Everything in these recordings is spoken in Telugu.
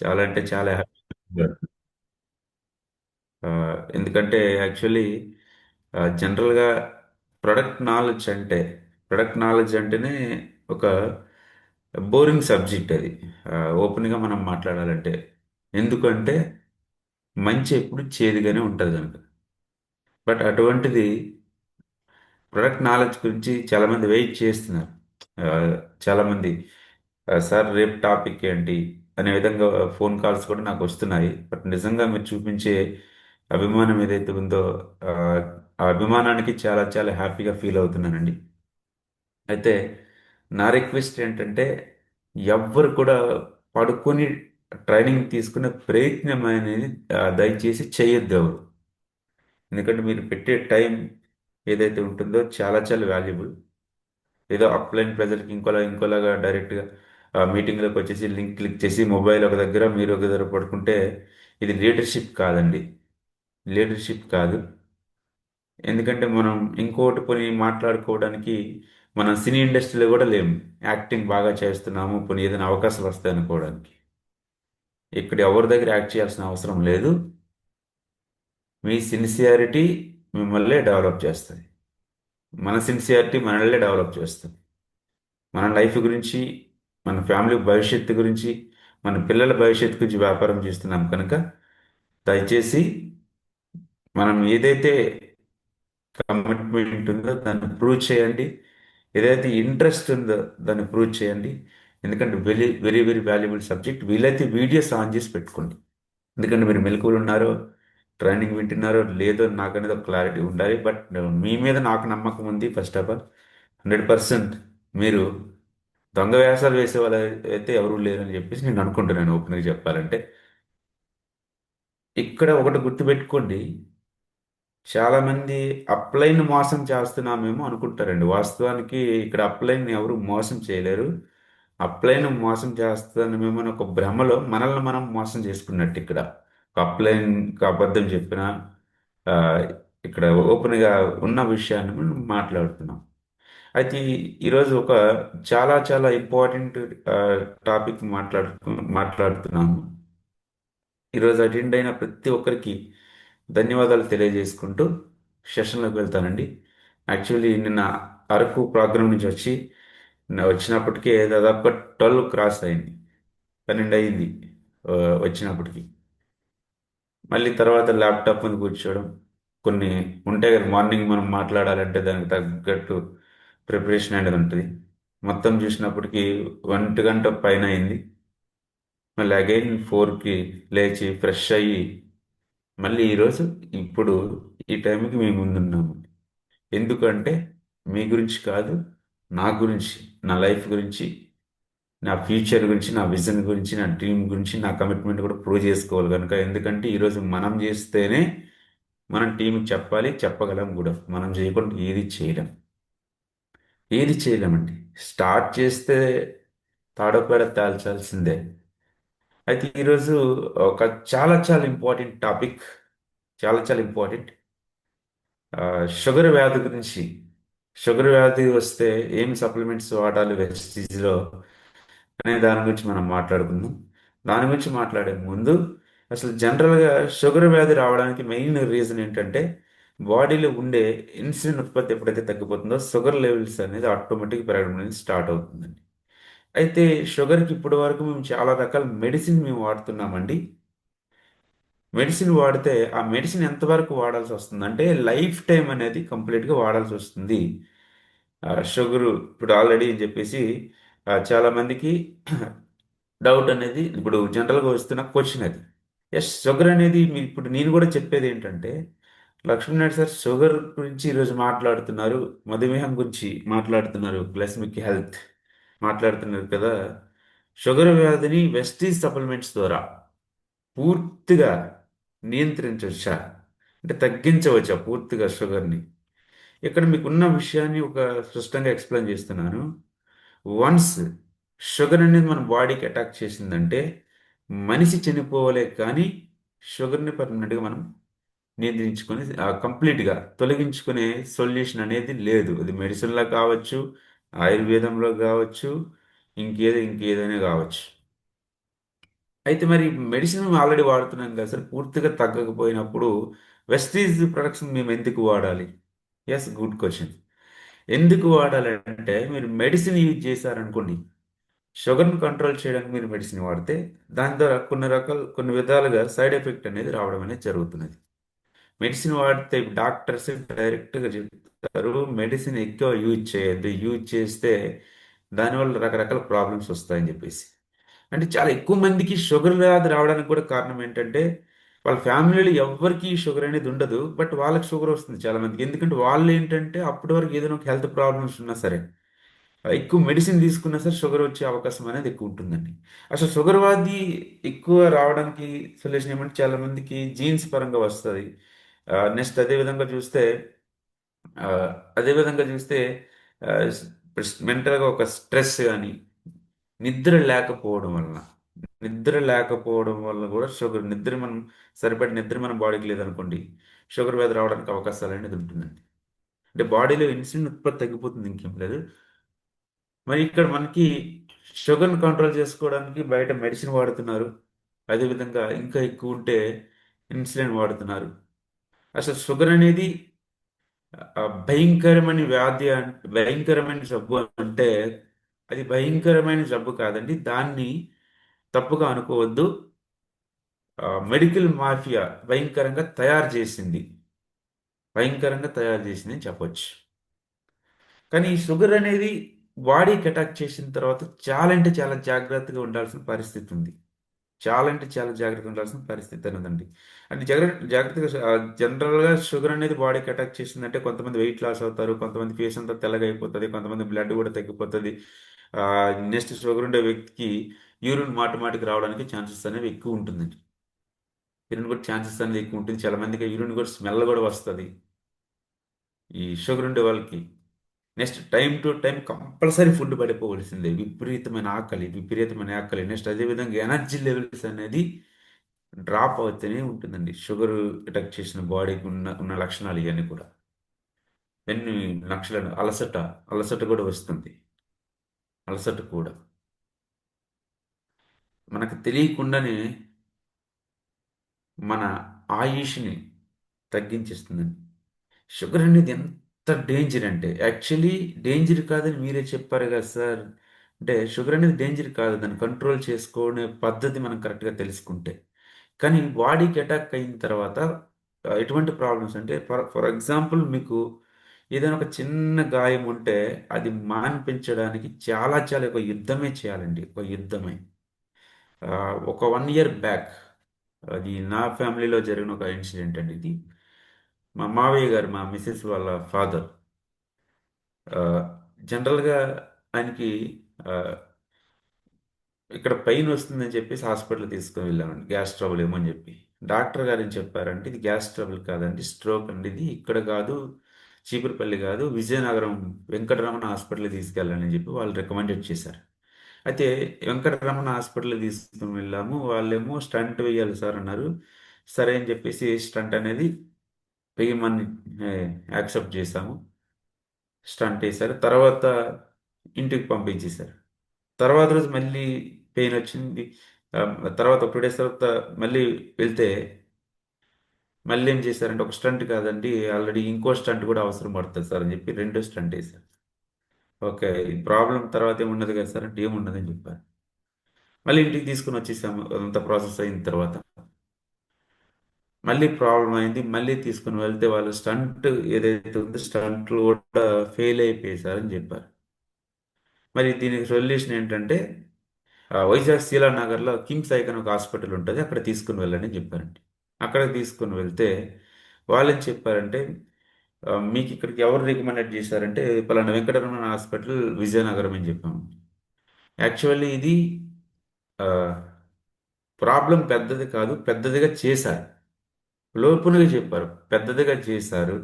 చాలా అంటే చాలా హ్యాపీ. ఎందుకంటే యాక్చువల్లీ జనరల్గా ప్రొడక్ట్ నాలెడ్జ్ అంటే ప్రొడక్ట్ నాలెడ్జ్ అంటేనే ఒక బోరింగ్ సబ్జెక్ట్ అది. ఓపెన్గా మనం మాట్లాడాలంటే ఎందుకంటే మంచి ఎప్పుడు చేదుగానే ఉంటుంది కనుక. బట్ అటువంటిది ప్రొడక్ట్ నాలెడ్జ్ గురించి చాలామంది వెయిట్ చేస్తున్నారు. ఆ, చాలామంది సార్ రేపు టాపిక్ ఏంటి అనే విధంగా ఫోన్ కాల్స్ కూడా నాకు వస్తున్నాయి. బట్ నిజంగా మీరు చూపించే అభిమానం ఏదైతే ఉందో ఆ ఆ అభిమానానికి చాలా చాలా హ్యాపీగా ఫీల్ అవుతున్నానండి. అయితే నా రిక్వెస్ట్ ఏంటంటే ఎవ్వరు కూడా పడుకొని ట్రైనింగ్ తీసుకునే ప్రయత్నం అనేది దయచేసి చేయొద్దు ఎవరు. ఎందుకంటే మీరు పెట్టే టైం ఏదైతే ఉంటుందో చాలా చాలా వాల్యుబుల్. ఏదో అప్లైన్ ప్రెజర్కి ఇంకోలాగా డైరెక్ట్గా మీటింగ్లోకి వచ్చేసి లింక్ క్లిక్ చేసి మొబైల్ ఒక దగ్గర మీరు ఒక దగ్గర పడుకుంటే ఇది లీడర్షిప్ కాదండి. లీడర్షిప్ కాదు. ఎందుకంటే మనం ఇంకోటి పోనీ మాట్లాడుకోవడానికి మనం సినీ ఇండస్ట్రీలో కూడా లేము. యాక్టింగ్ బాగా చేస్తున్నాము పోనీ ఏదైనా అవకాశాలు వస్తాయి అనుకోవడానికి. ఇక్కడ ఎవరి దగ్గర యాక్ట్ చేయాల్సిన అవసరం లేదు. మీ సిన్సియారిటీ మిమ్మల్ని డెవలప్ చేస్తుంది. మన సిన్సియారిటీ మనల్ని డెవలప్ చేస్తుంది. మన లైఫ్ గురించి, మన ఫ్యామిలీ భవిష్యత్తు గురించి, మన పిల్లల భవిష్యత్తు గురించి వ్యాపారం చేస్తున్నాం కనుక దయచేసి మనం ఏదైతే కమిట్మెంట్ ఉందో దాన్ని ప్రూవ్ చేయండి. ఏదైతే ఇంట్రెస్ట్ ఉందో దాన్ని ప్రూవ్ చేయండి. ఎందుకంటే very very very valuable subject. వీలైతే వీడియోస్ ఆన్ చేసి పెట్టుకోండి. ఎందుకంటే మీరు మెలకువలు ఉన్నారో ట్రైనింగ్ వింటున్నారో లేదో నాకు అనేది ఒక క్లారిటీ ఉండాలి. బట్ మీ మీద నాకు నమ్మకం ఉంది. ఫస్ట్ ఆఫ్ ఆల్ 100% మీరు దొంగ వేషాలు వేసే వాళ్ళు అయితే ఎవరూ లేరని చెప్పేసి నేను అనుకుంటున్నాను ఓపెన్గా చెప్పాలంటే. ఇక్కడ ఒకటి గుర్తుపెట్టుకోండి. చాలా మంది అప్లైన్ మోసం చేస్తున్నామేమో అనుకుంటారండి. వాస్తవానికి ఇక్కడ అప్లైన్ ఎవరు మోసం చేయలేరు. అప్లైన్ మోసం చేస్తామేమో అని ఒక భ్రమలో మనల్ని మనం మోసం చేసుకున్నట్టు ఇక్కడ. ఒక అప్లైన్ అబద్ధం చెప్పిన ఆ, ఇక్కడ ఓపెన్గా ఉన్న విషయాన్ని మనం మాట్లాడుతున్నాం. అయితే ఈరోజు ఒక చాలా చాలా ఇంపార్టెంట్ టాపిక్ మాట్లాడుతున్నాము. ఈరోజు అటెండ్ అయిన ప్రతి ఒక్కరికి ధన్యవాదాలు తెలియజేసుకుంటూ సెషన్లోకి వెళ్తానండి. యాక్చువల్లీ నిన్న అరకు ప్రోగ్రామ్ నుంచి వచ్చి వచ్చినప్పటికే దాదాపుగా 12 క్రాస్ అయింది. 12 అయింది ఆ, వచ్చినప్పటికి. మళ్ళీ తర్వాత ల్యాప్టాప్ మీద కూర్చోవడం, కొన్ని ఉంటాయి కదా మార్నింగ్ మనం మాట్లాడాలంటే దానికి తగ్గట్టు ప్రిపరేషన్ అనేది ఉంటుంది. మొత్తం చూసినప్పటికి 1 గంట పైన అయింది. మళ్ళీ అగైన్ 4కి లేచి ఫ్రెష్ అయ్యి మళ్ళీ ఈరోజు ఇప్పుడు ఈ టైంకి మేము ముందున్నాము. ఎందుకంటే మీ గురించి కాదు, నా గురించి, నా లైఫ్ గురించి, నా ఫ్యూచర్ గురించి, నా విజన్ గురించి, నా డ్రీమ్ గురించి, నా కమిట్మెంట్ కూడా ప్రూవ్ చేసుకోవాలి కనుక. ఎందుకంటే ఈరోజు మనం చేస్తేనే మనం టీంకి చెప్పాలి, చెప్పగలం కూడా. మనం చేయకుండా ఏది చేయలేమండి. స్టార్ట్ చేస్తే తాడోపేడ తేల్చాల్సిందే. అయితే ఈరోజు ఒక చాలా చాలా ఇంపార్టెంట్ టాపిక్, చాలా చాలా ఇంపార్టెంట్. ఆ, షుగర్ వ్యాధి గురించి. షుగర్ వ్యాధి వస్తే ఏం సప్లిమెంట్స్ వాడాలి వెస్టీజ్లో అనే దాని గురించి మనం మాట్లాడుకుందాం. దాని గురించి మాట్లాడే ముందు అసలు జనరల్గా షుగర్ వ్యాధి రావడానికి మెయిన్ రీజన్ ఏంటంటే బాడీలో ఉండే ఇన్సులిన్ ఉత్పత్తి ఎప్పుడైతే తగ్గిపోతుందో షుగర్ లెవెల్స్ అనేది ఆటోమేటిక్ పెరగడం అనేది స్టార్ట్ అవుతుందండి. అయితే షుగర్కి ఇప్పటి వరకు మేము చాలా రకాల మెడిసిన్ మేము వాడుతున్నామండి. మెడిసిన్ వాడితే ఆ మెడిసిన్ ఎంతవరకు వాడాల్సి వస్తుంది అంటే లైఫ్ టైం అనేది కంప్లీట్గా వాడాల్సి వస్తుంది. షుగరు ఇప్పుడు ఆల్రెడీ అని చెప్పేసి చాలా మందికి డౌట్ అనేది ఇప్పుడు జనరల్గా వస్తున్న క్వశ్చన్ అది. ఎస్, షుగర్ అనేది మీ ఇప్పుడు నేను కూడా చెప్పేది ఏంటంటే లక్ష్మీనాయుడు సార్ షుగర్ గురించి ఈరోజు మాట్లాడుతున్నారు, మధుమేహం గురించి మాట్లాడుతున్నారు, ప్లస్ మీకు హెల్త్ మాట్లాడుతున్నారు కదా. షుగర్ వ్యాధిని వెస్టీజ్ సప్లిమెంట్స్ ద్వారా పూర్తిగా నియంత్రించవచ్చా అంటే తగ్గించవచ్చా పూర్తిగా షుగర్ని? ఇక్కడ మీకున్న విషయాన్ని ఒక స్పష్టంగా ఎక్స్ప్లెయిన్ చేస్తున్నాను. వన్స్ షుగర్ అనేది మన బాడీకి అటాక్ చేసిందంటే మనిషి చనిపోవలే కానీ షుగర్ని పర్మనెంట్గా మనం నియంత్రించుకొని కంప్లీట్గా తొలగించుకునే సొల్యూషన్ అనేది లేదు. అది మెడిసిన్లో కావచ్చు, ఆయుర్వేదంలో కావచ్చు, ఇంకేదైనా కావచ్చు. అయితే మరి మెడిసిన్ ఆల్రెడీ వాడుతున్నాం కదా సార్, పూర్తిగా తగ్గకపోయినప్పుడు వెస్టీజ్ ప్రొడక్ట్స్ మేము ఎందుకు వాడాలి? Yes, good question. ఎందుకు వాడాలి అంటే, మీరు మెడిసిన్ యూజ్ చేశారనుకోండి, షుగర్ని కంట్రోల్ చేయడానికి మీరు మెడిసిన్ వాడితే దాని ద్వారా కొన్ని విధాలుగా సైడ్ ఎఫెక్ట్ అనేది రావడం అనేది జరుగుతున్నది. మెడిసిన్ వాడితే డాక్టర్స్ డైరెక్ట్గా చెప్తారు మెడిసిన్ ఎక్కువ యూజ్ చేయొద్దు, యూజ్ చేస్తే దానివల్ల రకరకాల ప్రాబ్లమ్స్ వస్తాయని చెప్పేసి. అంటే చాలా ఎక్కువ మందికి షుగర్ వ్యాధి రావడానికి కూడా కారణం ఏంటంటే, వాళ్ళ ఫ్యామిలీలో ఎవ్వరికి షుగర్ అనేది ఉండదు, బట్ వాళ్ళకి షుగర్ వస్తుంది చాలా మందికి. ఎందుకంటే వాళ్ళు ఏంటంటే అప్పటి వరకు ఏదైనా ఒక హెల్త్ ప్రాబ్లమ్స్ ఉన్నా సరే, ఎక్కువ మెడిసిన్ తీసుకున్నా సరే షుగర్ వచ్చే అవకాశం అనేది ఎక్కువ ఉంటుందండి. అసలు షుగర్ వ్యాధి ఎక్కువ రావడానికి సొల్యూషన్ ఏమంటే, చాలా మందికి జీన్స్ పరంగా వస్తుంది. నెక్స్ట్ ఆ, అదే విధంగా చూస్తే మెంటల్గా ఒక స్ట్రెస్ కానీ, నిద్ర లేకపోవడం వలన నిద్ర లేకపోవడం వల్ల కూడా షుగర్, సరిపడి నిద్ర మన బాడీకి లేదనుకోండి, షుగర్ వ్యాధి రావడానికి అవకాశాలు అనేది ఉంటుందండి. అంటే బాడీలో ఇన్సులిన్ ఉత్పత్తి తగ్గిపోతుంది, ఇంకేం లేదు. మరి ఇక్కడ మనకి షుగర్ని కంట్రోల్ చేసుకోవడానికి బయట మెడిసిన్ వాడుతున్నారు. అదేవిధంగా ఇంకా ఎక్కువ ఉంటే ఇన్సులిన్ వాడుతున్నారు. అసలు షుగర్ అనేది భయంకరమైన వ్యాధి భయంకరమైన జబ్బు అంటే, అది భయంకరమైన జబ్బు కాదండి. దాన్ని తప్పుగా అనుకోవద్దు. మెడికల్ మాఫియా భయంకరంగా తయారు చేసింది అని చెప్పొచ్చు. కానీ ఈ షుగర్ అనేది బాడీకి అటాక్ చేసిన తర్వాత చాలా అంటే చాలా జాగ్రత్తగా ఉండాల్సిన పరిస్థితి ఉంది. చాలా అంటే చాలా జాగ్రత్తగా ఉండాల్సిన పరిస్థితి ఉన్నదండి. అంటే జాగ్రత్తగా జనరల్గా షుగర్ అనేది బాడీకి అటాక్ చేసిందంటే కొంతమంది వెయిట్ లాస్ అవుతారు, కొంతమంది ఫేస్ అంతా తెల్లగా అయిపోతుంది, కొంతమంది బ్లడ్ కూడా తగ్గిపోతుంది. నెక్స్ట్ షుగర్ ఉండే వ్యక్తికి యూరిన్ మాటికి రావడానికి ఛాన్సెస్ అనేవి ఎక్కువ ఉంటుందండి. యూరిన్ కూడా ఛాన్సెస్ అనేది ఎక్కువ ఉంటుంది. చాలా మందికి యూరిన్ కూడా స్మెల్ కూడా వస్తుంది ఈ షుగర్ ఉండే వాళ్ళకి. Next time to time compulsory food పడిపోవలసిందే. విపరీతమైన ఆకలి. నెక్స్ట్ అదేవిధంగా ఎనర్జీ లెవెల్స్ అనేది డ్రాప్ అవుతూనే ఉంటుందండి. షుగర్ అటాక్ చేసిన బాడీకి ఉన్న లక్షణాలు ఇవన్నీ కూడా. ఎన్ని లక్షణాలు, అలసట కూడా వస్తుంది. అలసట కూడా మనకు తెలియకుండానే మన ఆయుష్ని తగ్గించేస్తుందండి. షుగర్ అనేది ఎంత డేంజర్ అంటే, యాక్చువల్లీ డేంజర్ కాదని మీరే చెప్పారు కదా సార్. అంటే షుగర్ అనేది డేంజర్ కాదు, దాన్ని కంట్రోల్ చేసుకునే పద్ధతి మనం కరెక్ట్గా తెలుసుకుంటే. కానీ బాడీకి అటాక్ అయిన తర్వాత ఎటువంటి ప్రాబ్లమ్స్ అంటే, ఫర్ ఎగ్జాంపుల్ మీకు ఏదైనా ఒక చిన్న గాయం ఉంటే అది మాన్పించడానికి చాలా చాలా ఒక యుద్ధమే చేయాలండి, ఒక యుద్ధమే. ఒక 1 ఇయర్ బ్యాక్, అది నా ఫ్యామిలీలో జరిగిన ఒక ఇన్సిడెంట్ అండి ఇది. మా మావయ్య గారు, మా మిసెస్ వాళ్ళ ఫాదర్, జనరల్గా ఆయనకి ఆ, ఇక్కడ పెయిన్ వస్తుందని చెప్పేసి హాస్పిటల్ తీసుకుని వెళ్ళామండి, గ్యాస్ ట్రబుల్ ఏమో అని చెప్పి. డాక్టర్ గారు ఏం చెప్పారంటే, ఇది గ్యాస్ ట్రబుల్ కాదండి, స్ట్రోక్ అండి, ఇది ఇక్కడ కాదు, చీపురుపల్లి కాదు, విజయనగరం వెంకటరమణ హాస్పిటల్ తీసుకెళ్ళాలని చెప్పి వాళ్ళు రికమెండెడ్ చేశారు. అయితే వెంకటరమణ హాస్పిటల్ తీసుకుని వెళ్ళాము. వాళ్ళేమో స్టంట్ వేయాలి సార్ అన్నారు. సరే అని చెప్పేసి స్టంట్ అనేది వేయమని యాక్సెప్ట్ చేశాము. స్టంట్ వేశారు. తర్వాత ఇంటికి పంపించేశారు. తర్వాత రోజు మళ్ళీ పెయిన్ వచ్చింది. ఆ, తర్వాత 2 డేస్ తర్వాత మళ్ళీ వెళ్తే మళ్ళీ ఏం చేశారంటే, ఒక స్టంట్ కాదండి, ఆల్రెడీ ఇంకో స్టంట్ కూడా అవసరం పడుతుంది సార్ అని చెప్పి రెండో స్టంట్ వేశారు. ఓకే, ఈ ప్రాబ్లం తర్వాత ఏమున్నది కదా సార్ అంటే, ఏమున్నదని చెప్పారు. మళ్ళీ ఇంటికి తీసుకుని వచ్చేసాము. అదంతా ప్రాసెస్ అయిన తర్వాత మళ్ళీ ప్రాబ్లం అయింది. మళ్ళీ తీసుకుని వెళ్తే వాళ్ళు స్టంట్ ఏదైతే ఉందో స్టంట్లు కూడా ఫెయిల్ అయిపోయేసారని చెప్పారు. మరి దీనికి సొల్యూషన్ ఏంటంటే, వైజాగ్ శీలానగర్లో కిమ్స్ ఐకాన్ ఒక హాస్పిటల్ ఉంటుంది, అక్కడ తీసుకుని వెళ్ళండి అని చెప్పారండి. అక్కడ తీసుకుని వెళ్తే వాళ్ళు ఏం చెప్పారంటే, మీకు ఇక్కడికి ఎవరు రికమెండెడ్ చేశారంటే, పలానా వెంకటరమణ హాస్పిటల్ విజయనగరం అని చెప్పాము. యాక్చువల్లీ ఇది ప్రాబ్లం పెద్దది కాదు, పెద్దదిగా చేశారు. లోపునగా చెప్పారు, పెద్దదిగా చేశారు.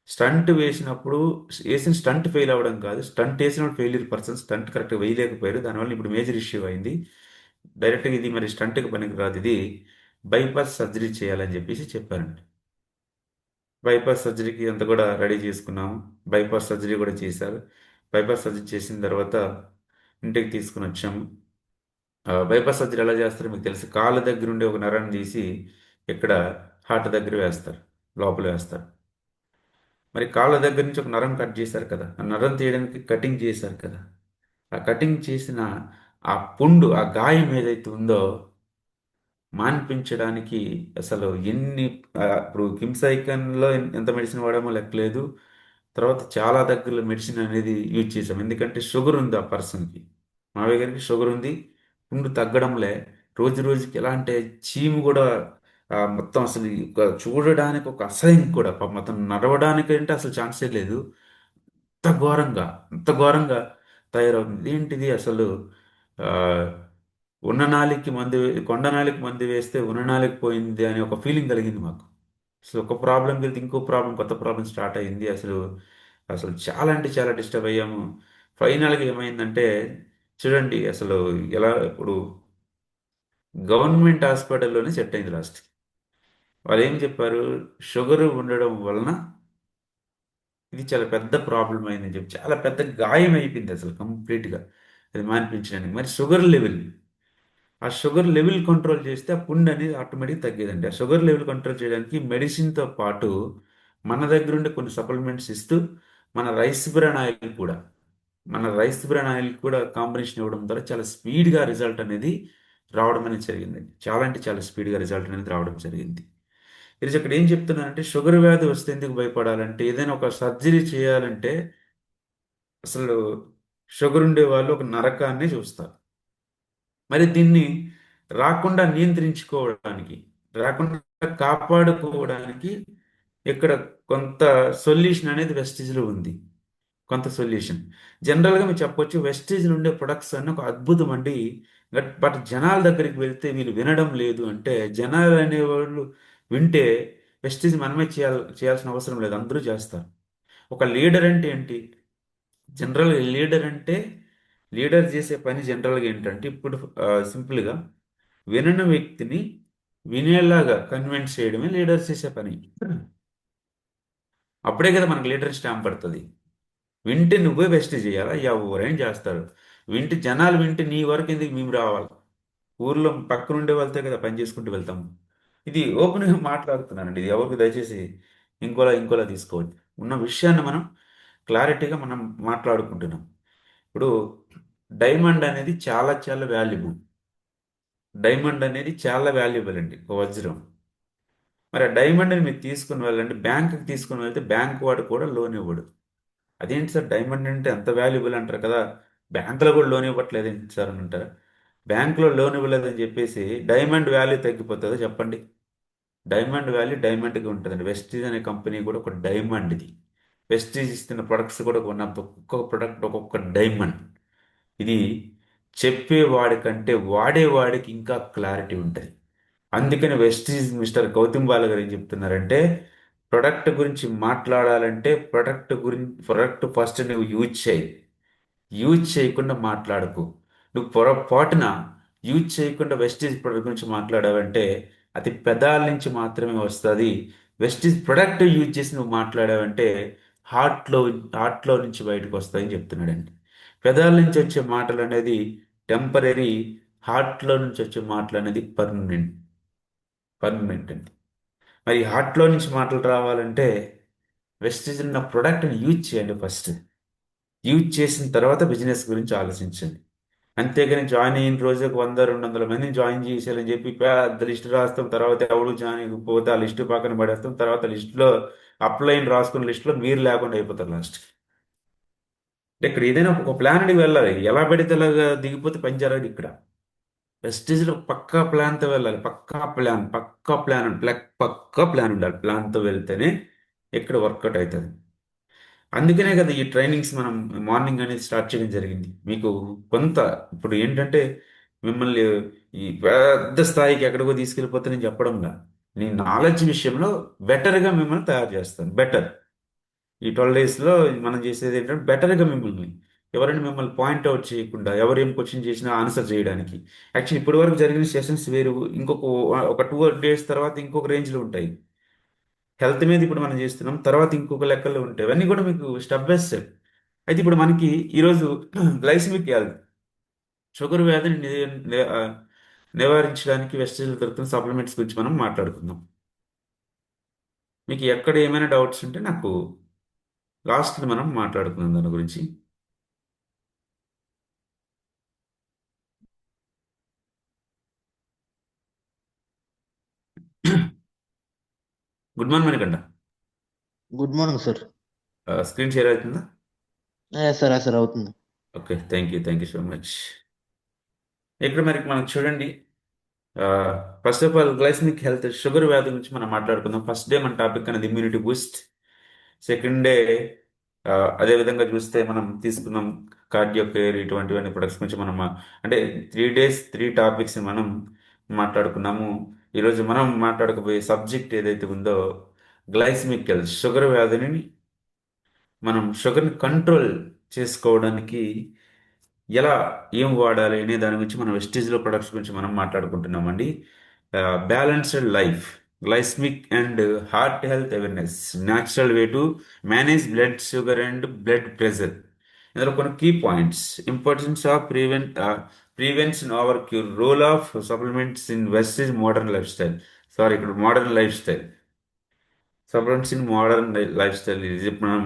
స్టంట్ వేసినప్పుడు వేసిన స్టంట్ ఫెయిల్ అవ్వడం కాదు, స్టంట్ వేసినప్పుడు ఫెయిల్యూర్ పర్సన్ స్టంట్ కరెక్ట్గా వేయలేకపోయారు, దానివల్ల ఇప్పుడు మేజర్ ఇష్యూ అయింది. డైరెక్ట్గా ఇది మరి స్టంట్కి పనికి రాదు, ఇది బైపాస్ సర్జరీ చేయాలని చెప్పేసి చెప్పారండి. బైపాస్ సర్జరీకి అంతా కూడా రెడీ చేసుకున్నాము. బైపాస్ సర్జరీ కూడా చేశారు. బైపాస్ సర్జరీ చేసిన తర్వాత ఇంటికి తీసుకుని వచ్చాము. బైపాస్ సర్జరీ ఎలా చేస్తారో మీకు తెలుసు. కాళ్ళ దగ్గర ఉండే ఒక నరాన్ని తీసి ఇక్కడ హార్ట్ దగ్గర వేస్తారు, లోపల వేస్తారు. మరి కాళ్ళ దగ్గర నుంచి ఒక నరం కట్ చేశారు కదా, ఆ నరం తీయడానికి కటింగ్ చేశారు కదా. ఆ కటింగ్ చేసిన ఆ పుండు, ఆ గాయం ఏదైతే ఉందో మాన్పించడానికి అసలు ఎన్ని ఇప్పుడు కిమ్స్ ఐకాన్లో ఎంత మెడిసిన్ వాడామో లెక్కలేదు. తర్వాత చాలా దగ్గరలో మెడిసిన్ అనేది యూజ్ చేసాం, ఎందుకంటే షుగర్ ఉంది ఆ పర్సన్కి. మావయ్య గారికి షుగర్ ఉంది, పుండు తగ్గడంలే. రోజు రోజుకి ఎలా అంటే చీము కూడా మొత్తం అసలు చూడడానికి ఒక అసహ్యం కూడా. పాపం మొత్తం నడవడానికి అంటే అసలు ఛాన్సే లేదు. అంత ఘోరంగా, అంత ఘోరంగా తయారవుతుంది. ఏంటిది అసలు? ఆ, ఉన్న నాలికి మందు కొండ నాలికి మందు వేస్తే ఉన్న నాలికి పోయింది అనే ఒక ఫీలింగ్ కలిగింది మాకు. అసలు ఒక ప్రాబ్లం వెళ్తే ఇంకో ప్రాబ్లం, కొత్త ప్రాబ్లం స్టార్ట్ అయింది అసలు. అసలు చాలా అంటే చాలా డిస్టర్బ్ అయ్యాము. ఫైనల్గా ఏమైందంటే, చూడండి అసలు ఎలా ఇప్పుడు గవర్నమెంట్ హాస్పిటల్లోనే సెట్ అయింది లాస్ట్. వాళ్ళు ఏం చెప్పారు? షుగర్ ఉండడం వలన ఇది చాలా పెద్ద ప్రాబ్లం అయిందని చెప్పి, చాలా పెద్ద గాయం అయిపోయింది అసలు కంప్లీట్గా అది మాన్పించడానికి. మరి షుగర్ లెవెల్, ఆ షుగర్ లెవెల్ కంట్రోల్ చేస్తే ఆ పుండు అనేది ఆటోమేటిక్ తగ్గేదండి. ఆ షుగర్ లెవెల్ కంట్రోల్ చేయడానికి మెడిసిన్తో పాటు మన దగ్గర ఉండే కొన్ని సప్లిమెంట్స్ ఇస్తూ, మన రైస్ బ్రాన్ ఆయిల్ కూడా కాంబినేషన్ ఇవ్వడం ద్వారా చాలా స్పీడ్గా రిజల్ట్ అనేది రావడం అనేది జరిగింది. చాలా అంటే చాలా స్పీడ్గా రిజల్ట్ అనేది రావడం జరిగింది. ఈరోజు ఇక్కడ ఏం చెప్తున్నానంటే, షుగర్ వ్యాధి వస్తే ఎందుకు భయపడాలంటే, ఏదైనా ఒక సర్జరీ చేయాలంటే అసలు షుగర్ ఉండే వాళ్ళు ఒక నరకాన్ని చూస్తారు. మరి దీన్ని రాకుండా నియంత్రించుకోవడానికి, రాకుండా కాపాడుకోవడానికి ఇక్కడ కొంత సొల్యూషన్ అనేది వెస్టిజ్లో ఉంది. కొంత సొల్యూషన్ జనరల్గా మీరు చెప్పొచ్చు, వెస్టేజ్ ఉండే ప్రొడక్ట్స్ అన్న ఒక అద్భుతం అండి. బట్ జనాల దగ్గరికి వెళ్తే వీళ్ళు వినడం లేదు. అంటే జనాలు అనేవాళ్ళు వింటే వెస్టేజ్ మనమే చేయాల్సిన అవసరం లేదు, అందరూ చేస్తారు. ఒక లీడర్ అంటే ఏంటి? జనరల్గా లీడర్ అంటే, లీడర్ చేసే పని జనరల్గా ఏంటంటే, ఇప్పుడు సింపుల్గా వినని వ్యక్తిని వినేలాగా కన్విన్స్ చేయడమే లీడర్ చేసే పని. అప్పుడే కదా మనకు లీడర్ స్టాంప్ పడుతుంది. వింటే నువ్వే బెస్ట్ చేయాలా? ఎవరైనా చేస్తారు. జనాలు వింటే నీ వరకు ఎందుకు మేము రావాలి? ఊర్లో పక్కన ఉండే వాళ్ళతో కదా పని చేసుకుంటూ వెళ్తాము. ఇది ఓపెన్గా మాట్లాడుతున్నానండి, ఇది ఎవరికి దయచేసి ఇంకోలా ఇంకోలా తీసుకోవద్దు. ఉన్న విషయాన్ని మనం క్లారిటీగా మనం మాట్లాడుకుంటున్నాం. ఇప్పుడు డైమండ్ అనేది చాలా చాలా వాల్యుబుల్. డైమండ్ అనేది చాలా వాల్యుబుల్ అండి, ఒక వజ్రం. మరి ఆ డైమండ్ని మీరు తీసుకుని వెళ్ళండి, బ్యాంకుకి తీసుకుని వెళ్తే బ్యాంక్ వాడు కూడా లోన్ ఇవ్వడు. అదేంటి సార్, డైమండ్ అంటే అంత వాల్యుబుల్ అంటారు కదా, బ్యాంకులో కూడా లోన్ ఇవ్వట్లేదు ఏంటి సార్ అని అంటారు. బ్యాంకులో లోన్ ఇవ్వలేదని చెప్పేసి డైమండ్ వాల్యూ తగ్గిపోతుందో చెప్పండి? డైమండ్ వాల్యూ డైమండ్గా ఉంటుందండి. వెస్టీజ్ అనే కంపెనీ కూడా ఒక డైమండ్ ఇది. వెస్టీజ్ ఇస్తున్న ప్రొడక్ట్స్ కూడా ఒక్కొక్క ప్రొడక్ట్ ఒక్కొక్క డైమండ్. ఇది చెప్పేవాడికంటే వాడేవాడికి ఇంకా క్లారిటీ ఉంటుంది. అందుకని వెస్టీజ్ మిస్టర్ గౌతమ్ బాల గారు ఏం చెప్తున్నారంటే, ప్రొడక్ట్ గురించి మాట్లాడాలంటే ప్రొడక్ట్ ఫస్ట్ నువ్వు యూజ్ చేయి. యూజ్ చేయకుండా మాట్లాడకు. నువ్వు పొరపాటున యూజ్ చేయకుండా వెస్టీజ్ ప్రొడక్ట్ గురించి మాట్లాడావంటే అది పెదాల నుంచి మాత్రమే వస్తుంది. వెస్టీజ్ ప్రొడక్ట్ యూజ్ చేసి నువ్వు మాట్లాడావంటే హార్ట్లో హార్ట్లో నుంచి బయటకు వస్తాయని చెప్తున్నాడండి. పెదాల నుంచి వచ్చే మాటలు అనేది టెంపరీ, హార్ట్లో నుంచి వచ్చే మాటలు అనేది పర్మనెంట్. పర్మనెంట్ అండి. మరి హార్ట్లో నుంచి మాటలు రావాలంటే వెస్టీజ్ ఉన్న ప్రోడక్ట్ని యూజ్ చేయండి ఫస్ట్. యూజ్ చేసిన తర్వాత బిజినెస్ గురించి ఆలోచించండి. అంతేగాని జాయిన్ అయిన రోజుకు 100 200 మందిని జాయిన్ చేసేయాలని చెప్పి పెద్ద లిస్ట్ రాస్తాం, తర్వాత ఎవడు జాయిన్ పోతే ఆ లిస్టు పక్కన పడేస్తాం, తర్వాత లిస్టులో అప్లైన్ రాసుకున్న లిస్టులో మీరు లేకుండా అయిపోతారు లాస్ట్. ఇక్కడ ఏదైనా ఒక ప్లాన్ అడిగి వెళ్ళాలి, ఎలా పడితే అలాగా దిగిపోతే పని జరగదు ఇక్కడ. వెస్టేజ్లో పక్కా ప్లాన్తో వెళ్ళాలి. పక్కా ప్లాన్ పక్కా ప్లాన్ ఉండాలి. ప్లాన్తో వెళ్తేనే ఇక్కడ వర్కౌట్ అవుతుంది. అందుకనే కదా ఈ ట్రైనింగ్స్ మనం మార్నింగ్ అనేది స్టార్ట్ చేయడం జరిగింది. మీకు కొంత ఇప్పుడు ఏంటంటే, మిమ్మల్ని ఈ పెద్ద స్థాయికి ఎక్కడికో తీసుకెళ్ళిపోతే నేను చెప్పడంగా, నీ నాలెడ్జ్ విషయంలో బెటర్గా మిమ్మల్ని తయారు చేస్తాను. బెటర్ ఈ 12 డేస్లో మనం చేసేది ఏంటంటే బెటర్గా మిమ్మల్ని, ఎవరైనా మిమ్మల్ని పాయింట్అవుట్ చేయకుండా, ఎవరు ఏం క్వశ్చన్ చేసినా ఆన్సర్ చేయడానికి. యాక్చువల్లీ ఇప్పటి వరకు జరిగిన సెషన్స్ వేరు, ఒక 2 డేస్ తర్వాత ఇంకొక రేంజ్లో ఉంటాయి. హెల్త్ మీద ఇప్పుడు మనం చేస్తున్నాం, తర్వాత ఇంకొక లెక్కల్లో ఉంటాయి. అవన్నీ కూడా మీకు స్టెప్ బై స్టెప్. అయితే ఇప్పుడు మనకి ఈరోజు గ్లైసిమిక్ హెల్త్, షుగర్ వ్యాధిని నివారించడానికి వెస్టేజ్లో దొరుకుతున్న సప్లిమెంట్స్ గురించి మనం మాట్లాడుకుందాం. మీకు ఎక్కడ ఏమైనా డౌట్స్ ఉంటే నాకు లాస్ట్ మనం మాట్లాడుకుందాం దాని గురించి. గుడ్ మార్నింగ్ మనకండ. Good morning sir. Screen share అవుతుందా? సార్ అవుతుంది. Okay, thank you so much. ఇక్కడ మరి మనకు చూడండి, first of all glycemic health, sugar వ్యాధి గురించి మనం మాట్లాడుకుందాం. ఫస్ట్ డే మన టాపిక్ అనేది ఇమ్యూనిటీ బూస్ట్. సెకండ్ డే అదే విధంగా చూస్తే మనం తీసుకున్నాం కార్డియో కేర్, ఇటువంటివన్నీ ప్రొడక్ట్స్ గురించి మనం అంటే 3 డేస్ 3 టాపిక్స్ మనం మాట్లాడుకున్నాము. ఈరోజు మనం మాట్లాడకపోయే సబ్జెక్ట్ ఏదైతే ఉందో గ్లైసమిక్ హెల్త్, షుగర్ వ్యాధిని మనం షుగర్ని కంట్రోల్ చేసుకోవడానికి ఎలా ఏం వాడాలి అనే దాని గురించి మనం వెస్టీజ్లో ప్రొడక్ట్స్ గురించి మనం మాట్లాడుకుంటున్నామండి. Balanced life, glycemic and heart health awareness, natural way to manage blood sugar and blood pressure. ఇందులో కొన్ని key points: importance of prevention over cure, role of supplements in Vestige modern life style. Sorry, ఇక్కడ modern life style, supplements in modern life style. ఇది మనం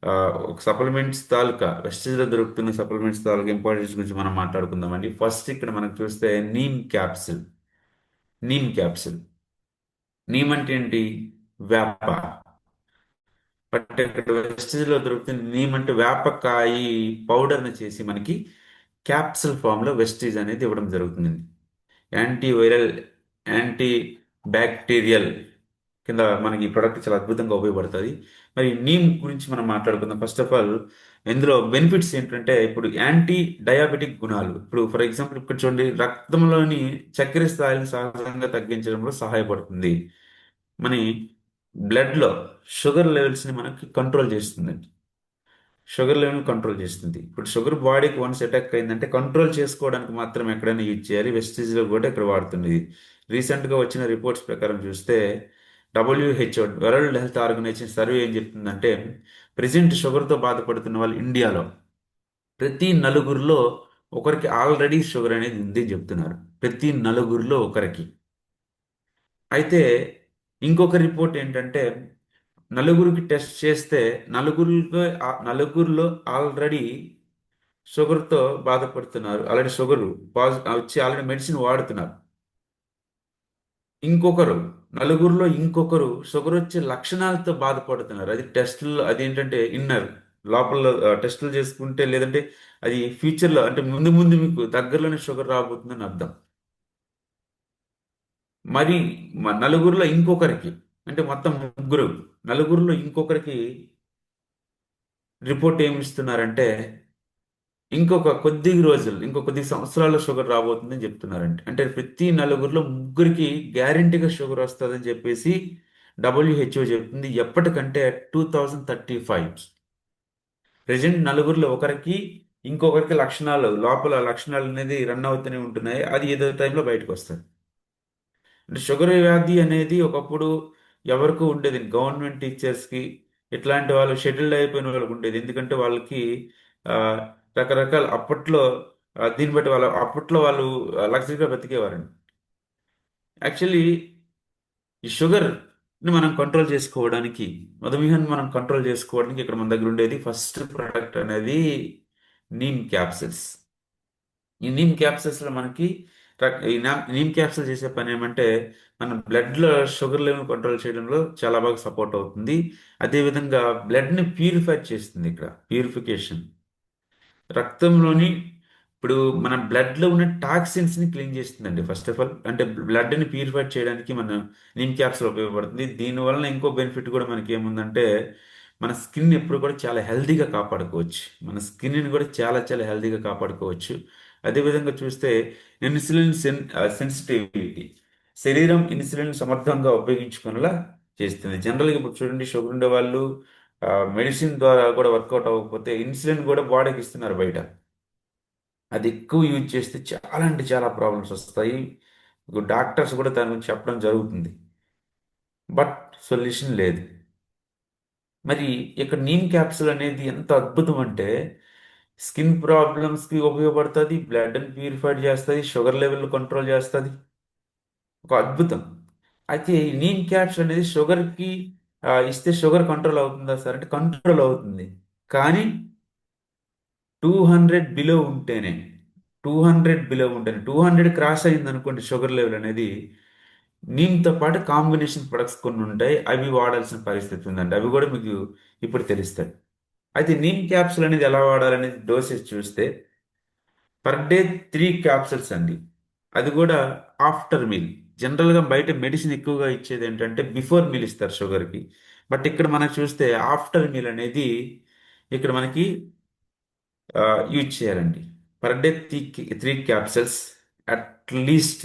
ఆ, ఒక సప్లిమెంట్స్ తాలూకా వెస్టేజ్లో దొరుకుతున్న సప్లిమెంట్స్ తాలూకా ఇంపార్టెన్స్ గురించి మనం మాట్లాడుకుందామండి. ఫస్ట్ ఇక్కడ మనకు చూస్తే neem capsule. Neem capsule, neem అంటే ఏంటి? వేప. బట్ ఇక్కడ వెస్టేజ్లో దొరుకుతుంది నీమ్ అంటే వేపకాయ పౌడర్ని చేసి మనకి క్యాప్సిల్ ఫామ్లో వెస్టేజ్ అనేది ఇవ్వడం జరుగుతుంది. యాంటీ వైరల్, యాంటీ బ్యాక్టీరియల్ కింద మనకి ఈ ప్రోడక్ట్ చాలా అద్భుతంగా ఉపయోగపడుతుంది. మరి నీమ్ గురించి మనం మాట్లాడుకుందాం. ఫస్ట్ ఆఫ్ ఆల్ ఇందులో బెనిఫిట్స్ ఏంటంటే, ఇప్పుడు యాంటీ డయాబెటిక్ గుణాలు. ఇప్పుడు ఫర్ ఎగ్జాంపుల్ ఇక్కడ చూడండి, రక్తంలోని చక్కెర స్థాయిని సహజంగా తగ్గించడంలో సహాయపడుతుంది. మన బ్లడ్లో షుగర్ లెవెల్స్ని మనకి కంట్రోల్ చేస్తుందండి. షుగర్ లెవెల్ కంట్రోల్ చేస్తుంది. ఇప్పుడు షుగర్ బాడీకి వన్స్ అటాక్ అయిందంటే కంట్రోల్ చేసుకోవడానికి మాత్రం ఎక్కడైనా యూజ్ చేయాలి. వెస్టీజ్లో కూడా ఇక్కడ వాడుతుంది. రీసెంట్గా వచ్చిన రిపోర్ట్స్ ప్రకారం చూస్తే WHO, world health organization survey ఏం చెప్తుందంటే, ప్రెసెంట్ షుగర్తో బాధపడుతున్న వాళ్ళు ఇండియాలో ప్రతి నలుగురిలో ఒకరికి ఆల్రెడీ షుగర్ అనేది ఉంది చెప్తున్నారు. ప్రతి నలుగురిలో ఒకరికి. అయితే ఇంకొక రిపోర్ట్ ఏంటంటే, నలుగురికి టెస్ట్ చేస్తే నలుగురిలో ఆల్రెడీ షుగర్తో బాధపడుతున్నారు, ఆల్రెడీ షుగర్ వచ్చి ఆల్రెడీ మెడిసిన్ వాడుతున్నారు. ఇంకొకరు నలుగురిలో ఇంకొకరు షుగర్ వచ్చే లక్షణాలతో బాధపడుతున్నారు. అది టెస్టులు, అది ఏంటంటే ఇన్నర్ లోపల టెస్టులు చేసుకుంటే, లేదంటే అది ఫ్యూచర్లో అంటే ముందు ముందు మీకు దగ్గరలోనే షుగర్ రాబోతుందని అర్థం. మరి నలుగురిలో ఇంకొకరికి, అంటే మొత్తం ముగ్గురు, నలుగురిలో ఇంకొకరికి రిపోర్ట్ ఏమి ఇస్తున్నారంటే, ఇంకో కొద్ది సంవత్సరాల్లో షుగర్ రాబోతుందని చెప్తున్నారంటే, అంటే ప్రతి నలుగురిలో ముగ్గురికి గ్యారెంటీగా షుగర్ వస్తుందని చెప్పేసి డబ్ల్యూహెచ్ఓ చెప్తుంది. ఎప్పటికంటే 2035. ప్రజెంట్ నలుగురిలో ఒకరికి ఇంకొకరికి లక్షణాలు, లోపల లక్షణాలు అనేది రన్ అవుతూనే ఉంటున్నాయి. అది ఏదో టైంలో బయటకు వస్తుంది. అంటే షుగర్ వ్యాధి అనేది ఒకప్పుడు ఎవరికి ఉండేది, గవర్నమెంట్ టీచర్స్కి, ఇట్లాంటి వాళ్ళు షెడ్యూల్డ్ అయిపోయిన వాళ్ళకి ఉండేది. ఎందుకంటే వాళ్ళకి ఆ, రకరకాల అప్పట్లో దీన్ని బట్టి అప్పట్లో వాళ్ళు లగ్జరీగా బతికేవారండి. యాక్చువల్లీ ఈ షుగర్ని మనం కంట్రోల్ చేసుకోవడానికి, మధుమేహాన్ని మనం కంట్రోల్ చేసుకోవడానికి ఇక్కడ మన దగ్గర ఉండేది ఫస్ట్ ప్రోడక్ట్ అనేది నీమ్ క్యాప్సిల్స్. ఈ నీమ్ క్యాప్సిల్స్లో మనకి నీమ్ క్యాప్సిల్ చేసే పని ఏమంటే, మన బ్లడ్లో షుగర్ లెవెల్ కంట్రోల్ చేయడంలో చాలా బాగా సపోర్ట్ అవుతుంది. అదేవిధంగా బ్లడ్ని ప్యూరిఫై చేస్తుంది. ఇక్కడ ప్యూరిఫికేషన్, రక్తంలోని ఇప్పుడు మన బ్లడ్లో ఉన్న టాక్సిన్స్ని క్లీన్ చేస్తుందండి. ఫస్ట్ ఆఫ్ ఆల్ అంటే బ్లడ్ని ప్యూరిఫై చేయడానికి మన నీమ్ క్యాప్సిల్ ఉపయోగపడుతుంది. దీనివల్ల ఇంకో బెనిఫిట్ కూడా మనకి ఏముందంటే, మన స్కిన్ ఎప్పుడు కూడా చాలా హెల్తీగా కాపాడుకోవచ్చు. మన స్కిన్ని కూడా చాలా చాలా హెల్తీగా కాపాడుకోవచ్చు. అదేవిధంగా చూస్తే ఇన్సులిన్ సెన్సిటివిటీ, శరీరం ఇన్సులిన్ సమర్థంగా ఉపయోగించుకునేలా చేస్తుంది. జనరల్గా ఇప్పుడు చూడండి, షుగర్ ఉండే వాళ్ళు మెడిసిన్ ద్వారా కూడా వర్కౌట్ అవ్వకపోతే ఇన్సులిన్ కూడా బాడీకి ఇస్తున్నారు బయట. అది ఎక్కువ యూజ్ చేస్తే చాలా అంటే చాలా ప్రాబ్లమ్స్ వస్తాయి. డాక్టర్స్ కూడా దాని గురించి చెప్పడం జరుగుతుంది. బట్ సొల్యూషన్ లేదు. మరి ఇక్కడ నీమ్ క్యాప్సుల్ అనేది ఎంత అద్భుతం అంటే, స్కిన్ ప్రాబ్లమ్స్కి ఉపయోగపడుతుంది, బ్లడ్ని ప్యూరిఫైడ్ చేస్తుంది, షుగర్ లెవెల్ కంట్రోల్ చేస్తుంది. ఒక అద్భుతం. అయితే ఈ నీమ్ క్యాప్స్ అనేది షుగర్కి ఇస్తే షుగర్ కంట్రోల్ అవుతుందా సార్ అంటే కంట్రోల్ అవుతుంది. కానీ 200 క్రాస్ అయింది అనుకోండి షుగర్ లెవెల్ అనేది, నీమ్తో పాటు కాంబినేషన్ ప్రొడక్ట్స్ కొన్ని ఉంటాయి, అవి వాడాల్సిన పరిస్థితి ఉందండి. అవి కూడా మీకు ఇప్పుడు తెలుస్తాయి. అయితే నీమ్ క్యాప్సుల్ అనేది ఎలా వాడాలనేది డోసేజ్ చూస్తే పర్ డే 3 క్యాప్సుల్స్ అండి. అది కూడా ఆఫ్టర్ మీల్. జనరల్గా బయట మెడిసిన్ ఎక్కువగా ఇచ్చేది ఏంటంటే బిఫోర్ మీల్ ఇస్తారు షుగర్కి. బట్ ఇక్కడ మనకు చూస్తే ఆఫ్టర్ మీల్ అనేది ఇక్కడ మనకి యూజ్ చేయాలండి. Per day 3 capsules, at least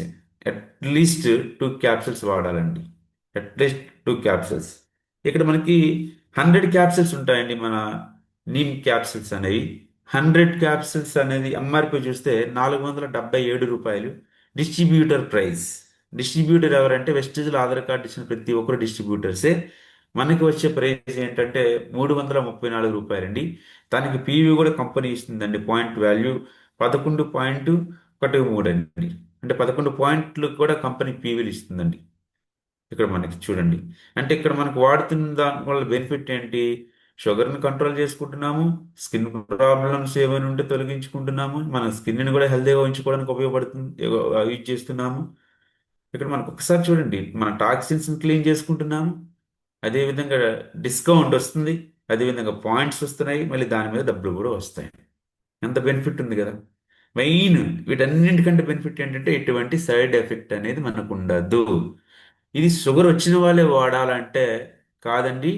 at least 2 capsules వాడాలండి. At least 2 capsules. ఇక్కడ మనకి 100 క్యాప్సల్స్ ఉంటాయండి మన నీమ్ క్యాప్సల్స్ అనేవి. 100 క్యాప్సల్స్ అనేది ఎంఆర్పి చూస్తే రూ. 477. Distributor price. డిస్ట్రిబ్యూటర్ ఎవరంటే వెస్టేజ్లో ఆధార్ కార్డు ఇచ్చిన ప్రతి ఒక్కరు డిస్ట్రిబ్యూటర్సే. మనకి వచ్చే ప్రైస్ ఏంటంటే రూ. 334 అండి. దానికి పీవీ కూడా కంపెనీ ఇస్తుందండి. పాయింట్ వాల్యూ 11.13 అండి. అంటే 11 పాయింట్లు కూడా కంపెనీ పీవీలు ఇస్తుందండి. ఇక్కడ మనకి చూడండి. అంటే ఇక్కడ మనకు వాడుతున్న దాని వల్ల బెనిఫిట్ ఏంటి? షుగర్ని కంట్రోల్ చేసుకుంటున్నాము, స్కిన్ ప్రాబ్లమ్స్ ఏమైనా ఉంటే తొలగించుకుంటున్నాము, మన స్కిన్ని కూడా హెల్తీగా ఉంచుకోవడానికి ఉపయోగపడుతుంది, యూజ్ చేస్తున్నాము. ఇక్కడ మనకు ఒకసారి చూడండి, మన టాక్సిన్స్ క్లీన్ చేసుకుంటున్నాము, అదేవిధంగా డిస్కౌంట్ వస్తుంది, అదేవిధంగా పాయింట్స్ వస్తున్నాయి, మళ్ళీ దాని మీద డబ్బులు కూడా వస్తాయి. ఎంత బెనిఫిట్ ఉంది కదా. మెయిన్ వీటన్నింటికంటే బెనిఫిట్ ఏంటంటే ఎటువంటి సైడ్ ఎఫెక్ట్ అనేది మనకు ఉండదు. ఇది షుగర్ వచ్చిన వాళ్ళే వాడాలంటే కాదండి.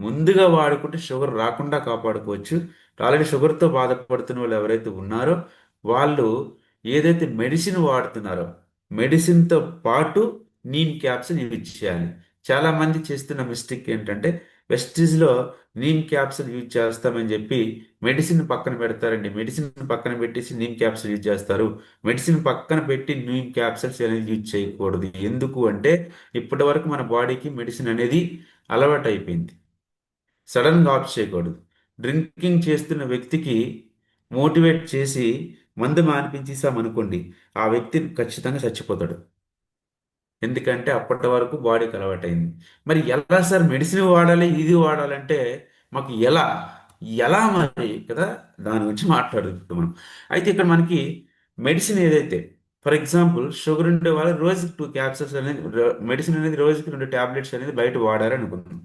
ముందుగా వాడుకుంటే షుగర్ రాకుండా కాపాడుకోవచ్చు. ఆల్రెడీ షుగర్తో బాధపడుతున్న వాళ్ళు ఎవరైతే ఉన్నారో వాళ్ళు ఏదైతే మెడిసిన్ వాడుతున్నారో మెడిసిన్తో పాటు నీమ్ క్యాప్సిల్ యూజ్ చేయాలి. చాలా మంది చేస్తున్న మిస్టేక్ ఏంటంటే వెస్టీజ్లో నీమ్ క్యాప్సిల్ యూజ్ చేస్తామని చెప్పి మెడిసిన్ పక్కన పెడతారండి. మెడిసిన్ పక్కన పెట్టేసి నీమ్ క్యాప్సిల్ యూజ్ చేస్తారు. మెడిసిన్ పక్కన పెట్టి నీమ్ క్యాప్సిల్స్ అనేది యూజ్ చేయకూడదు. ఎందుకు అంటే ఇప్పటి వరకు మన బాడీకి మెడిసిన్ అనేది అలవాటు అయిపోయింది. సడన్గా ఆఫ్ చేయకూడదు. డ్రింకింగ్ చేస్తున్న వ్యక్తికి మోటివేట్ చేసి మందు మానిపించేసామనుకోండి, ఆ వ్యక్తి ఖచ్చితంగా చచ్చిపోతాడు. ఎందుకంటే అప్పటి వరకు బాడీకి అలవాటైంది. మరి ఎలా సార్ మెడిసిన్ వాడాలి, ఇది వాడాలంటే మాకు ఎలా ఎలా మరి కదా, దాని గురించి మాట్లాడుకుంటాం మనం. అయితే ఇక్కడ మనకి మెడిసిన్ ఏదైతే, ఫర్ ఎగ్జాంపుల్ షుగర్ ఉండే వాళ్ళు రోజుకి 2 క్యాప్సూల్స్ అనేది మెడిసిన్ అనేది రోజుకి 2 టాబ్లెట్స్ అనేది బయట వాడారనుకుందాం.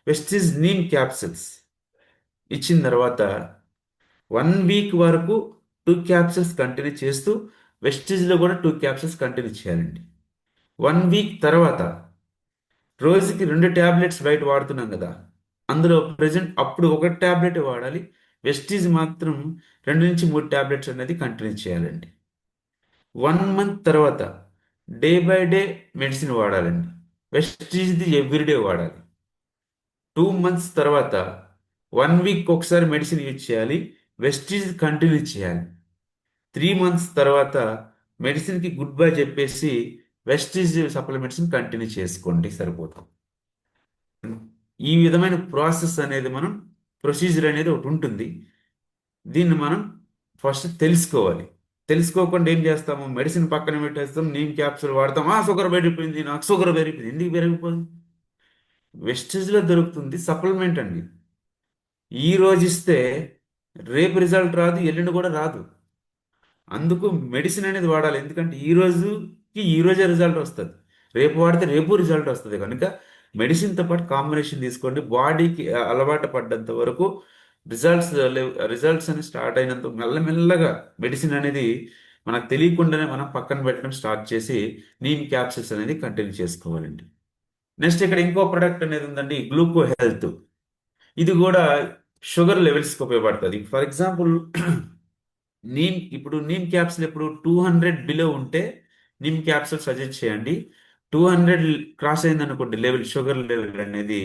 వెస్టిజ్ నీమ్ క్యాప్సూల్స్ ఇచ్చిన తర్వాత 1 వీక్ వరకు 2 క్యాప్సూల్స్ కంటిన్యూ చేస్తూ వెస్టిజ్లో కూడా 2 క్యాప్సూల్స్ కంటిన్యూ చేయాలండి. 1 వీక్ తర్వాత రోజుకి 2 టాబ్లెట్స్ బయట వాడుతున్నాం కదా, అందులో ప్రజెంట్ అప్పుడు ఒక టాబ్లెట్ వాడాలి. వెస్టీజ్ మాత్రం 2 నుంచి 3 టాబ్లెట్స్ అనేది కంటిన్యూ చేయాలండి. 1 మంత్ తర్వాత డే బై డే మెడిసిన్ వాడాలండి. వెస్టీజ్ది ఎవ్రీడే వాడాలి. 2 మంత్స్ తర్వాత 1 వీక్ ఒకసారి మెడిసిన్ యూజ్ చేయాలి. వెస్టీజ్ కంటిన్యూ చేయాలి. 3 మంత్స్ తర్వాత మెడిసిన్కి గుడ్ బై చెప్పేసి వెస్టీజ్ సప్లిమెంట్స్ని కంటిన్యూ చేసుకోండి, సరిపోతుంది. ఈ విధమైన ప్రాసెస్ అనేది మనం ప్రొసీజర్ అనేది ఒకటి ఉంటుంది. దీన్ని మనం ఫస్ట్ తెలుసుకోవాలి. తెలుసుకోకుండా ఏం చేస్తాము, మెడిసిన్ పక్కన పెట్టేస్తాం, నీమ్ క్యాప్సూల్ వాడతాం, షుగర్ పెరిగిపోయింది, నాకు షుగర్ పెరిగిపోయింది. ఎందుకు పెరిగిపోయింది? వెస్టేజ్లో దొరుకుతుంది సప్లిమెంట్ అండి. ఈ రోజు ఇస్తే రేపు రిజల్ట్ రాదు, ఎల్లుండి కూడా రాదు. అందుకు మెడిసిన్ అనేది వాడాలి. ఎందుకంటే ఈ రోజుకి ఈ రోజే రిజల్ట్ వస్తుంది, రేపు వాడితే రేపు రిజల్ట్ వస్తుంది. కనుక మెడిసిన్తో పాటు కాంబినేషన్ తీసుకోండి. బాడీకి అలవాటు పడ్డంత వరకు రిజల్ట్స్ రిజల్ట్స్ అని స్టార్ట్ అయినంత మెల్లమెల్లగా మెడిసిన్ అనేది మనకు తెలియకుండానే మనం పక్కన పెట్టడం స్టార్ట్ చేసి నీమ్ క్యాప్సిల్స్ అనేది కంటిన్యూ చేసుకోవాలండి. నెక్స్ట్ ఇక్కడ ఇంకో ప్రొడక్ట్ అనేది ఉందండి, గ్లూకో హెల్త్. ఇది కూడా షుగర్ లెవెల్స్కి ఉపయోగపడుతుంది. ఫర్ ఎగ్జాంపుల్ నీమ్ క్యాప్సిల్ ఇప్పుడు 200 బిలో ఉంటే నీమ్ క్యాప్సిల్ సజెస్ట్ చేయండి. 200 క్రాస్ అయింది అనుకోండి లెవెల్, షుగర్ లెవెల్ అనేది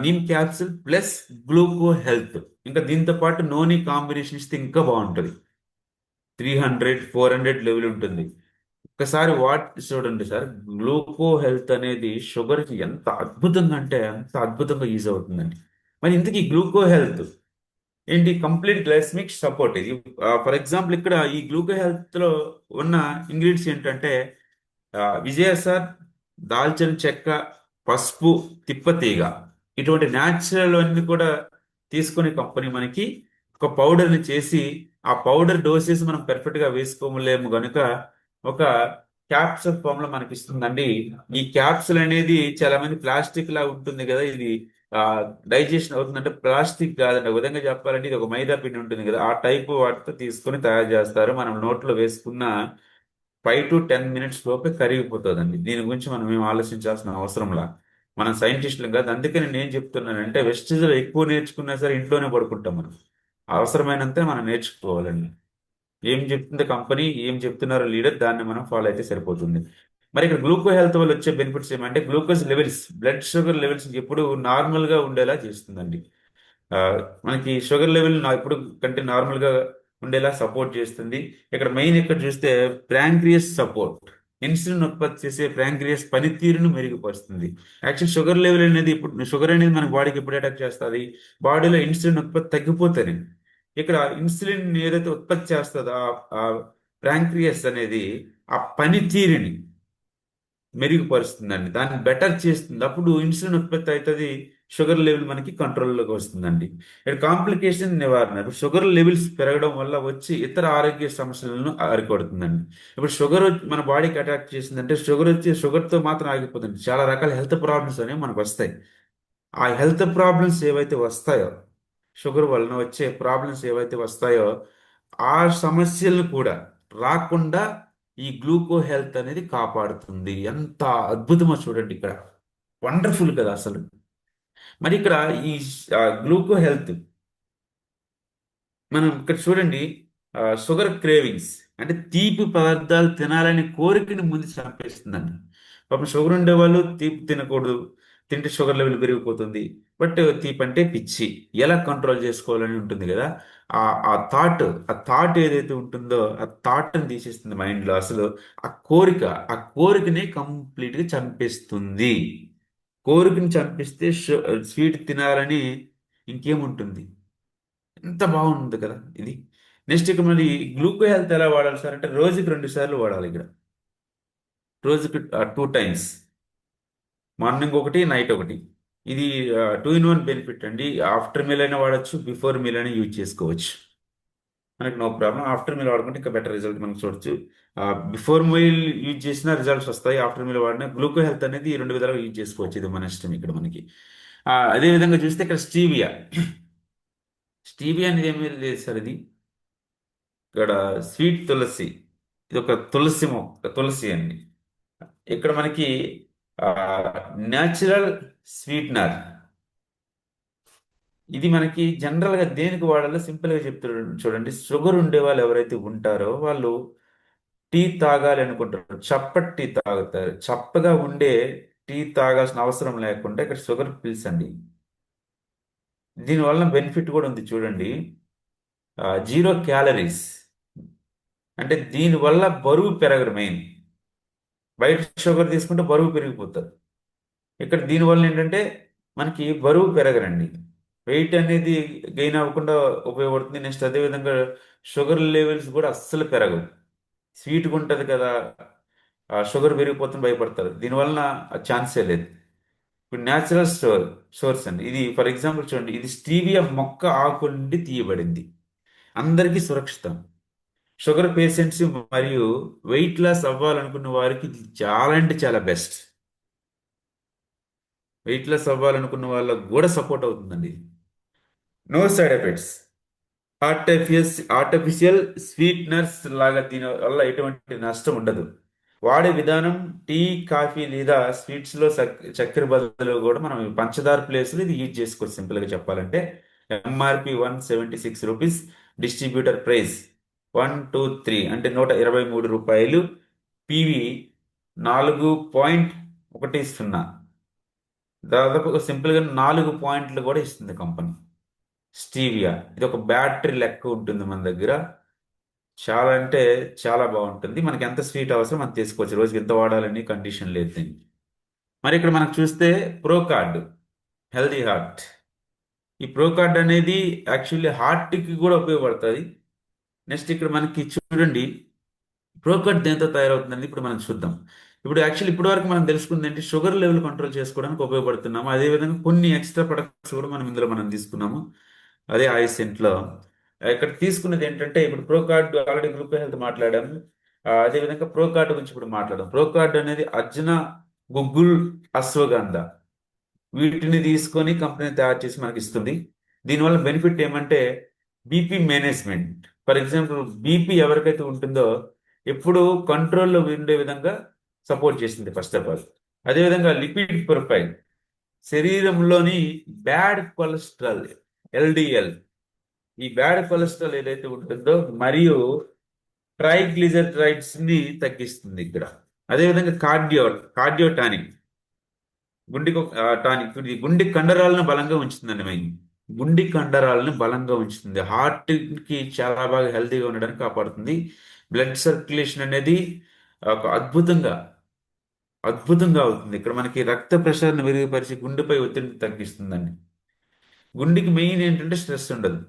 నీమ్ క్యాప్సిల్ ప్లస్ గ్లూకో హెల్త్, ఇంకా దీంతో పాటు నోని కాంబినేషన్ ఇస్తే ఇంకా బాగుంటుంది. 300 400 లెవెల్ ఉంటుంది. ఒక్కసారి చూడండి సార్, గ్లూకో హెల్త్ అనేది షుగర్కి ఎంత అద్భుతంగా అంటే అంత అద్భుతంగా యూజ్ అవుతుందండి. మరి ఇంతకీ గ్లూకో హెల్త్ ఏంటి కంప్లీట్ గ్లైసమిక్ సపోర్ట్ ఇది. ఫర్ ఎగ్జాంపుల్ ఇక్కడ ఈ గ్లూకో హెల్త్ లో ఉన్న ఇంగ్రీడియంట్స్ ఏంటంటే విజయ సార్, దాల్చిన చెక్క, పసుపు, తిప్పతీగ, ఇటువంటి న్యాచురల్ అన్ని కూడా తీసుకునే కంపెనీ మనకి ఒక పౌడర్ని చేసి ఆ పౌడర్ డోసెస్ మనం పెర్ఫెక్ట్ గా వేసుకోలేము గనుక ఒక క్యాప్సూల్ ఫామ్ లో మనకి ఇస్తుందండి. ఈ క్యాప్సూల్ అనేది చాలా మంది ప్లాస్టిక్ లా ఉంటుంది కదా, ఇది డైజెషన్ అవుతుందంటే ప్లాస్టిక్ కాదండి. ఒక విధంగా చెప్పాలంటే ఇది ఒక మైదా పిండి ఉంటుంది కదా, ఆ టైపు వాటితో తీసుకొని తయారు చేస్తారు. మనం నోట్లో వేసుకున్న 5 to 10 minutes లోపే కరిగిపోతుందండి. దీని గురించి మనం ఏం ఆలోచించాల్సిన అవసరంలా, మనం సైంటిస్టులు కాదు. అందుకని నేను చెప్తున్నానంటే వెస్టేజ్ ఎక్కువ నేర్చుకున్నా సరే ఇంట్లోనే పడుకుంటాం మనం. అవసరమైనంతే మనం నేర్చుకోవాలండి. ఏం చెప్తుంది కంపెనీ, ఏం చెప్తున్నారో లీడర్, దాన్ని మనం ఫాలో అయితే సరిపోతుంది. మరి ఇక్కడ గ్లూకో హెల్త్ వల్ల వచ్చే బెనిఫిట్స్ ఏమంటే glucose levels, blood sugar levels ఎప్పుడు నార్మల్ గా ఉండేలా చేస్తుందండి. ఆ, మనకి షుగర్ లెవెల్ ఇప్పుడు కంటే నార్మల్ గా ఉండేలా సపోర్ట్ చేస్తుంది. ఇక్కడ మెయిన్ ఇక్కడ చూస్తే ప్యాంక్రియాస్ సపోర్ట్, ఇన్సులిన్ ఉత్పత్తి చేసే ప్యాంక్రియాస్ పనితీరును మెరుగుపరుస్తుంది. యాక్చువల్ షుగర్ లెవెల్ అనేది, ఇప్పుడు షుగర్ అనేది మన బాడీకి ఎప్పుడు అటాక్ చేస్తుంది, బాడీలో ఇన్సులిన్ ఉత్పత్తి తగ్గిపోతుంది. ఇక్కడ ఇన్సులిన్ ఏదైతే ఉత్పత్తి చేస్తుందో ఆ ప్యాంక్రియాస్ అనేది ఆ పనితీరుని మెరుగుపరుస్తుందండి, దాన్ని బెటర్ చేస్తుంది. అప్పుడు ఇన్సులిన్ ఉత్పత్తి అవుతుంది, షుగర్ లెవెల్ మనకి కంట్రోల్లోకి వస్తుందండి. ఇక్కడ కాంప్లికేషన్ నివారణ, ఇప్పుడు షుగర్ లెవెల్స్ పెరగడం వల్ల వచ్చి ఇతర ఆరోగ్య సమస్యలను అరికొడుతుందండి. ఇప్పుడు షుగర్ మన బాడీకి అటాక్ చేసిందంటే షుగర్ వచ్చి షుగర్తో మాత్రం ఆగిపోతుంది, చాలా రకాల హెల్త్ ప్రాబ్లమ్స్ అనేవి మనకు వస్తాయి. ఆ హెల్త్ ప్రాబ్లమ్స్ ఏవైతే వస్తాయో, షుగర్ వలన వచ్చే ప్రాబ్లమ్స్ ఏవైతే వస్తాయో ఆ సమస్యలను కూడా రాకుండా ఈ గ్లూకో హెల్త్ అనేది కాపాడుతుంది. ఎంత అద్భుతమో చూడండి ఇక్కడ, వండర్ఫుల్ కదా అసలు. మరి ఇక్కడ ఈ గ్లూకో హెల్త్ మనం ఇక్కడ చూడండి, షుగర్ క్రేవింగ్స్ అంటే తీపి పదార్థాలు తినాలనే కోరికని ముందు చంపేస్తుందండి. పాపం షుగర్ ఉండేవాళ్ళు తీపి తినకూడదు, తింటే షుగర్ లెవెల్ పెరిగిపోతుంది. బట్ తీపి అంటే పిచ్చి, ఎలా కంట్రోల్ చేసుకోవాలని ఉంటుంది కదా. ఆ ఆ థాట్ ఆ థాట్ ఏదైతే ఉంటుందో ఆ థాట్ని తీసేస్తుంది మైండ్లో. అసలు ఆ కోరిక, ఆ కోరికని కంప్లీట్గా చంపేస్తుంది. కోరికని చంపిస్తే స్వీట్ తినాలని ఇంకేముంటుంది. ఎంత బాగుంది కదా ఇది. నెక్స్ట్ ఇక మరి గ్లూకో హెల్త్ ఎలా వాడాలి సార్ అంటే రోజుకి 2 సార్లు వాడాలి ఇక్కడ. రోజుకి 2 టైమ్స్, మార్నింగ్ ఒకటి, నైట్ ఒకటి. ఇది 2 in 1 బెనిఫిట్ అండి. ఆఫ్టర్ మీల్ అయినా వాడచ్చు, బిఫోర్ మీల్ అయినా యూజ్ చేసుకోవచ్చు, మనకి నో ప్రాబ్లం. ఆఫ్టర్ మీల్ వాడుకుంటే ఇంకా బెటర్ రిజల్ట్ మనం చూడొచ్చు. బిఫోర్ మీల్ యూజ్ చేసిన రిజల్ట్స్ వస్తాయి, ఆఫ్టర్ మీల్ వాడిన గ్లూకో హెల్త్ అనేది ఈ 2 విధాలుగా యూజ్ చేసుకోవచ్చు. ఇది మన ఇష్టం ఇక్కడ మనకి. అదే విధంగా చూస్తే ఇక్కడ స్టీవియా, స్టీవియా అనేది ఏమి లేదు సార్, ఇది ఇక్కడ స్వీట్ తులసి, ఇది ఒక తులసి మొక్క, తులసి అండి. ఇక్కడ మనకి న్యాచురల్ స్వీట్నర్. ఇది మనకి జనరల్ గా దేనికి వాడాలో సింపుల్ గా చెప్తారు చూడండి. షుగర్ ఉండే వాళ్ళు ఎవరైతే ఉంటారో వాళ్ళు టీ తాగాలి అనుకుంటారు, చప్పటి టీ తాగుతారు. చప్పగా ఉండే టీ తాగాల్సిన అవసరం లేకుండా ఇక్కడ షుగర్ పిల్స్ అండి. దీనివల్ల బెనిఫిట్ కూడా ఉంది చూడండి, 0 క్యాలరీస్. అంటే దీనివల్ల బరువు పెరగరు మెయిన్. బయట షుగర్ తీసుకుంటే బరువు పెరిగిపోతారు. ఇక్కడ దీనివల్ల ఏంటంటే మనకి బరువు పెరగరండి, వెయిట్ అనేది గెయిన్ అవ్వకుండా ఉపయోగపడుతుంది. నెక్స్ట్ అదేవిధంగా షుగర్ లెవెల్స్ కూడా అస్సలు పెరగవు. స్వీట్గా ఉంటుంది కదా, షుగర్ పెరిగిపోతుంది భయపడతారు, దీనివలన ఛాన్సే లేదు. ఇప్పుడు న్యాచురల్ సోర్స్ అండి ఇది. ఫర్ ఎగ్జాంపుల్ చూడండి, ఇది స్టీవియా మొక్క ఆకు నుండి తీయబడింది, అందరికీ సురక్షితం. షుగర్ పేషెంట్స్ మరియు వెయిట్ లాస్ అవ్వాలనుకున్న వారికి ఇది చాలా అంటే చాలా బెస్ట్. వెయిట్ లాస్ అవ్వాలనుకున్న వాళ్ళకు కూడా సపోర్ట్ అవుతుందండి. No side effects, artificial sweeteners లాగా దీని వల్ల ఎటువంటి నష్టం ఉండదు. వాడే విధానం టీ, కాఫీ లేదా స్వీట్స్ లో చక్కెర బదులు కూడా మనం పంచదార ప్లేస్ లో ఇది యూజ్ చేసుకోవచ్చు. సింపుల్ గా చెప్పాలంటే ఎంఆర్పి ₹176, డిస్ట్రిబ్యూటర్ ప్రైస్ 123 అంటే ₹123, పివి 4.10, దాదాపు సింపుల్ గా 4 పాయింట్లు కూడా ఇస్తుంది కంపెనీ. స్టీవియా ఇది ఒక బ్యాటరీ లెక్క ఉంటుంది మన దగ్గర, చాలా అంటే చాలా బాగుంటుంది. మనకి ఎంత స్వీట్ అవసరం అంత తీసుకోవచ్చు, రోజుకి ఎంత వాడాలని కండిషన్ లేదు దీనికి. మరి ఇక్కడ మనకు చూస్తే ప్రో కార్డ్, హెల్దీ హార్ట్. ఈ ప్రోకార్డ్ అనేది యాక్చువల్లీ హార్ట్కి కూడా ఉపయోగపడుతుంది. నెక్స్ట్ ఇక్కడ మనకి చూడండి, ప్రోకట్ దేంతో తయారవుతుందని ఇప్పుడు మనం చూద్దాం. ఇప్పుడు యాక్చువల్లీ ఇప్పటి వరకు మనం తెలుసుకుంది ఏంటి, షుగర్ లెవెల్ కంట్రోల్ చేసుకోవడానికి ఉపయోగపడుతున్నాము. అదేవిధంగా కొన్ని ఎక్స్ట్రా ప్రొడక్ట్స్ కూడా మనం ఇందులో మనం తీసుకున్నాము. అదే ఐసెంట్లో ఇక్కడ తీసుకున్నది ఏంటంటే, ఇప్పుడు ప్రోకార్డ్ ఆల్రెడీ గ్రూప్ హెల్త్ మాట్లాడాము. అదేవిధంగా ప్రోకార్డ్ గురించి ఇప్పుడు మాట్లాడదాం. ప్రోకార్డ్ అనేది అర్జున, గుగ్గుల్, అశ్వగంధ, వీటిని తీసుకొని కంపెనీ తయారు చేసి మనకి ఇస్తుంది. దీనివల్ల బెనిఫిట్ ఏమంటే BP management. For example BP ఎవరికైతే ఉంటుందో ఎప్పుడు కంట్రోల్లో ఉండే విధంగా సపోర్ట్ చేసింది ఫస్ట్ ఆఫ్ ఆల్. అదేవిధంగా లిపిడ్ ప్రొఫైల్, శరీరంలోని బ్యాడ్ కొలెస్ట్రాల్, ఎల్డిఎల్, ఈ బ్యాడ్ కొలెస్ట్రాల్ ఏదైతే ఉంటుందో మరియు ట్రైగ్లిజరైడ్స్ ని తగ్గిస్తుంది ఇక్కడ. అదేవిధంగా కార్డియో టానిక్, టానిక్ ఇది గుండె కండరాలను బలంగా ఉంచుతుందండి. మెయిన్ గుండె కండరాలను బలంగా ఉంచుతుంది, హార్ట్ కి చాలా బాగా హెల్తీగా ఉండడానికి కాపాడుతుంది. బ్లడ్ సర్క్యులేషన్ అనేది ఒక అద్భుతంగా అవుతుంది. ఇక్కడ మనకి రక్త ప్రసరణ మెరుగుపరిచి గుండెపై ఒత్తిడిని తగ్గిస్తుందండి. గుండెకి మెయిన్ ఏంటంటే స్ట్రెస్ ఉండదు.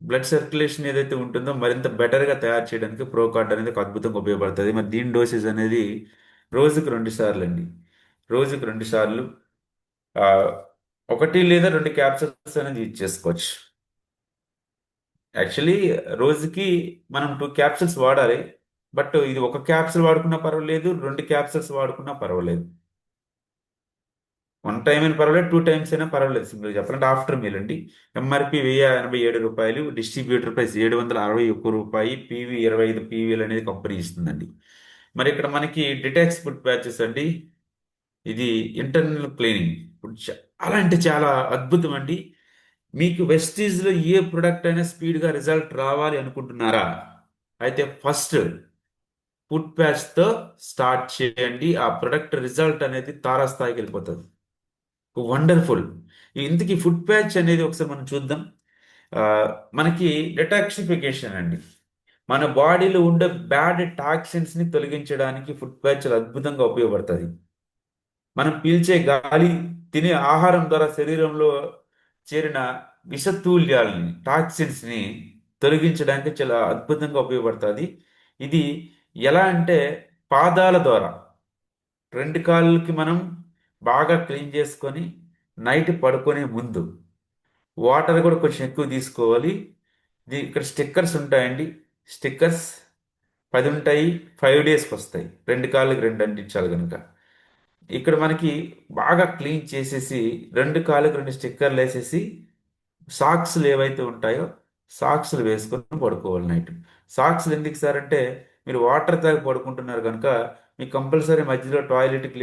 బ్లడ్ సర్క్యులేషన్ ఏదైతే ఉంటుందో మరింత బెటర్గా తయారు చేయడానికి ప్రోకార్డ్ అనేది ఒక అద్భుతంగా ఉపయోగపడుతుంది. మరి దీని డోసేజ్ అనేది రోజుకు 2 సార్లు అండి. రోజుకు 2 సార్లు, ఆ, 1 లేదా 2 క్యాప్సూల్స్ అనేది యూజ్ చేసుకోవచ్చు. యాక్చువల్లీ రోజుకి మనం 2 క్యాప్సూల్స్ వాడాలి. బట్ ఇది ఒక క్యాప్సూల్ వాడుకున్నా పర్వాలేదు, 2 క్యాప్సూల్స్ వాడుకున్నా పర్వాలేదు. 1 టైం అయినా పర్వాలేదు, 2 టైమ్స్ అయినా పర్వాలేదు. సింపుల్ చెప్పాలంటే ఆఫ్టర్ మీల్ అండి. ఎంఆర్పి రూ. 1087, డిస్ట్రిబ్యూటర్ ప్రైస్ రూ. 761, పీవీ 25 పీవీలు అనేది కంపెనీ ఇస్తుందండి. మరి ఇక్కడ మనకి డిటాక్స్ ఫుడ్ ప్యాచెస్ అండి. ఇది ఇంటర్నల్ క్లీనింగ్. ఇప్పుడు చాలా అంటే చాలా అద్భుతం అండి. మీకు వెస్టీజ్లో ఏ ప్రొడక్ట్ అయినా స్పీడ్గా రిజల్ట్ రావాలి అనుకుంటున్నారా? అయితే ఫస్ట్ ఫుడ్ ప్యాచ్తో స్టార్ట్ చేయండి. ఆ ప్రొడక్ట్ రిజల్ట్ అనేది తారాస్థాయికి వెళ్ళిపోతుంది. వండర్ఫుల్. ఇంతకీ ఫుడ్ ప్యాచ్ అనేది ఒకసారి మనం చూద్దాం. ఆ, మనకి డెటాక్సిఫికేషన్ అండి. మన బాడీలో ఉండే బ్యాడ్ టాక్సిన్స్ ని తొలగించడానికి ఫుడ్ ప్యాచ్ అద్భుతంగా ఉపయోగపడుతుంది. మనం పీల్చే గాలి, తినే ఆహారం ద్వారా శరీరంలో చేరిన విషతూల్యాలని, టాక్సిన్స్ ని తొలగించడానికి చాలా అద్భుతంగా ఉపయోగపడుతుంది. ఇది ఎలా అంటే పాదాల ద్వారా 2 కాళ్ళకి మనం బాగా క్లీన్ చేసుకొని నైట్ పడుకునే ముందు వాటర్ కూడా కొంచెం ఎక్కువ తీసుకోవాలి. ఇక్కడ స్టిక్కర్స్ ఉంటాయండి. స్టిక్కర్స్ 10 ఉంటాయి, 5 డేస్కి వస్తాయి. 2 కాళ్ళకి 2 అంటించాలి కనుక ఇక్కడ మనకి బాగా క్లీన్ చేసేసి 2 కాళ్ళకి 2 స్టిక్కర్లు వేసేసి సాక్స్లు ఏవైతే ఉంటాయో సాక్స్లు వేసుకొని పడుకోవాలి నైట్. సాక్స్లు ఎందుకు సార్ అంటే, మీరు వాటర్ తాగి పడుకుంటున్నారు కనుక మీకు కంపల్సరీ మధ్యలో టాయిలెట్కి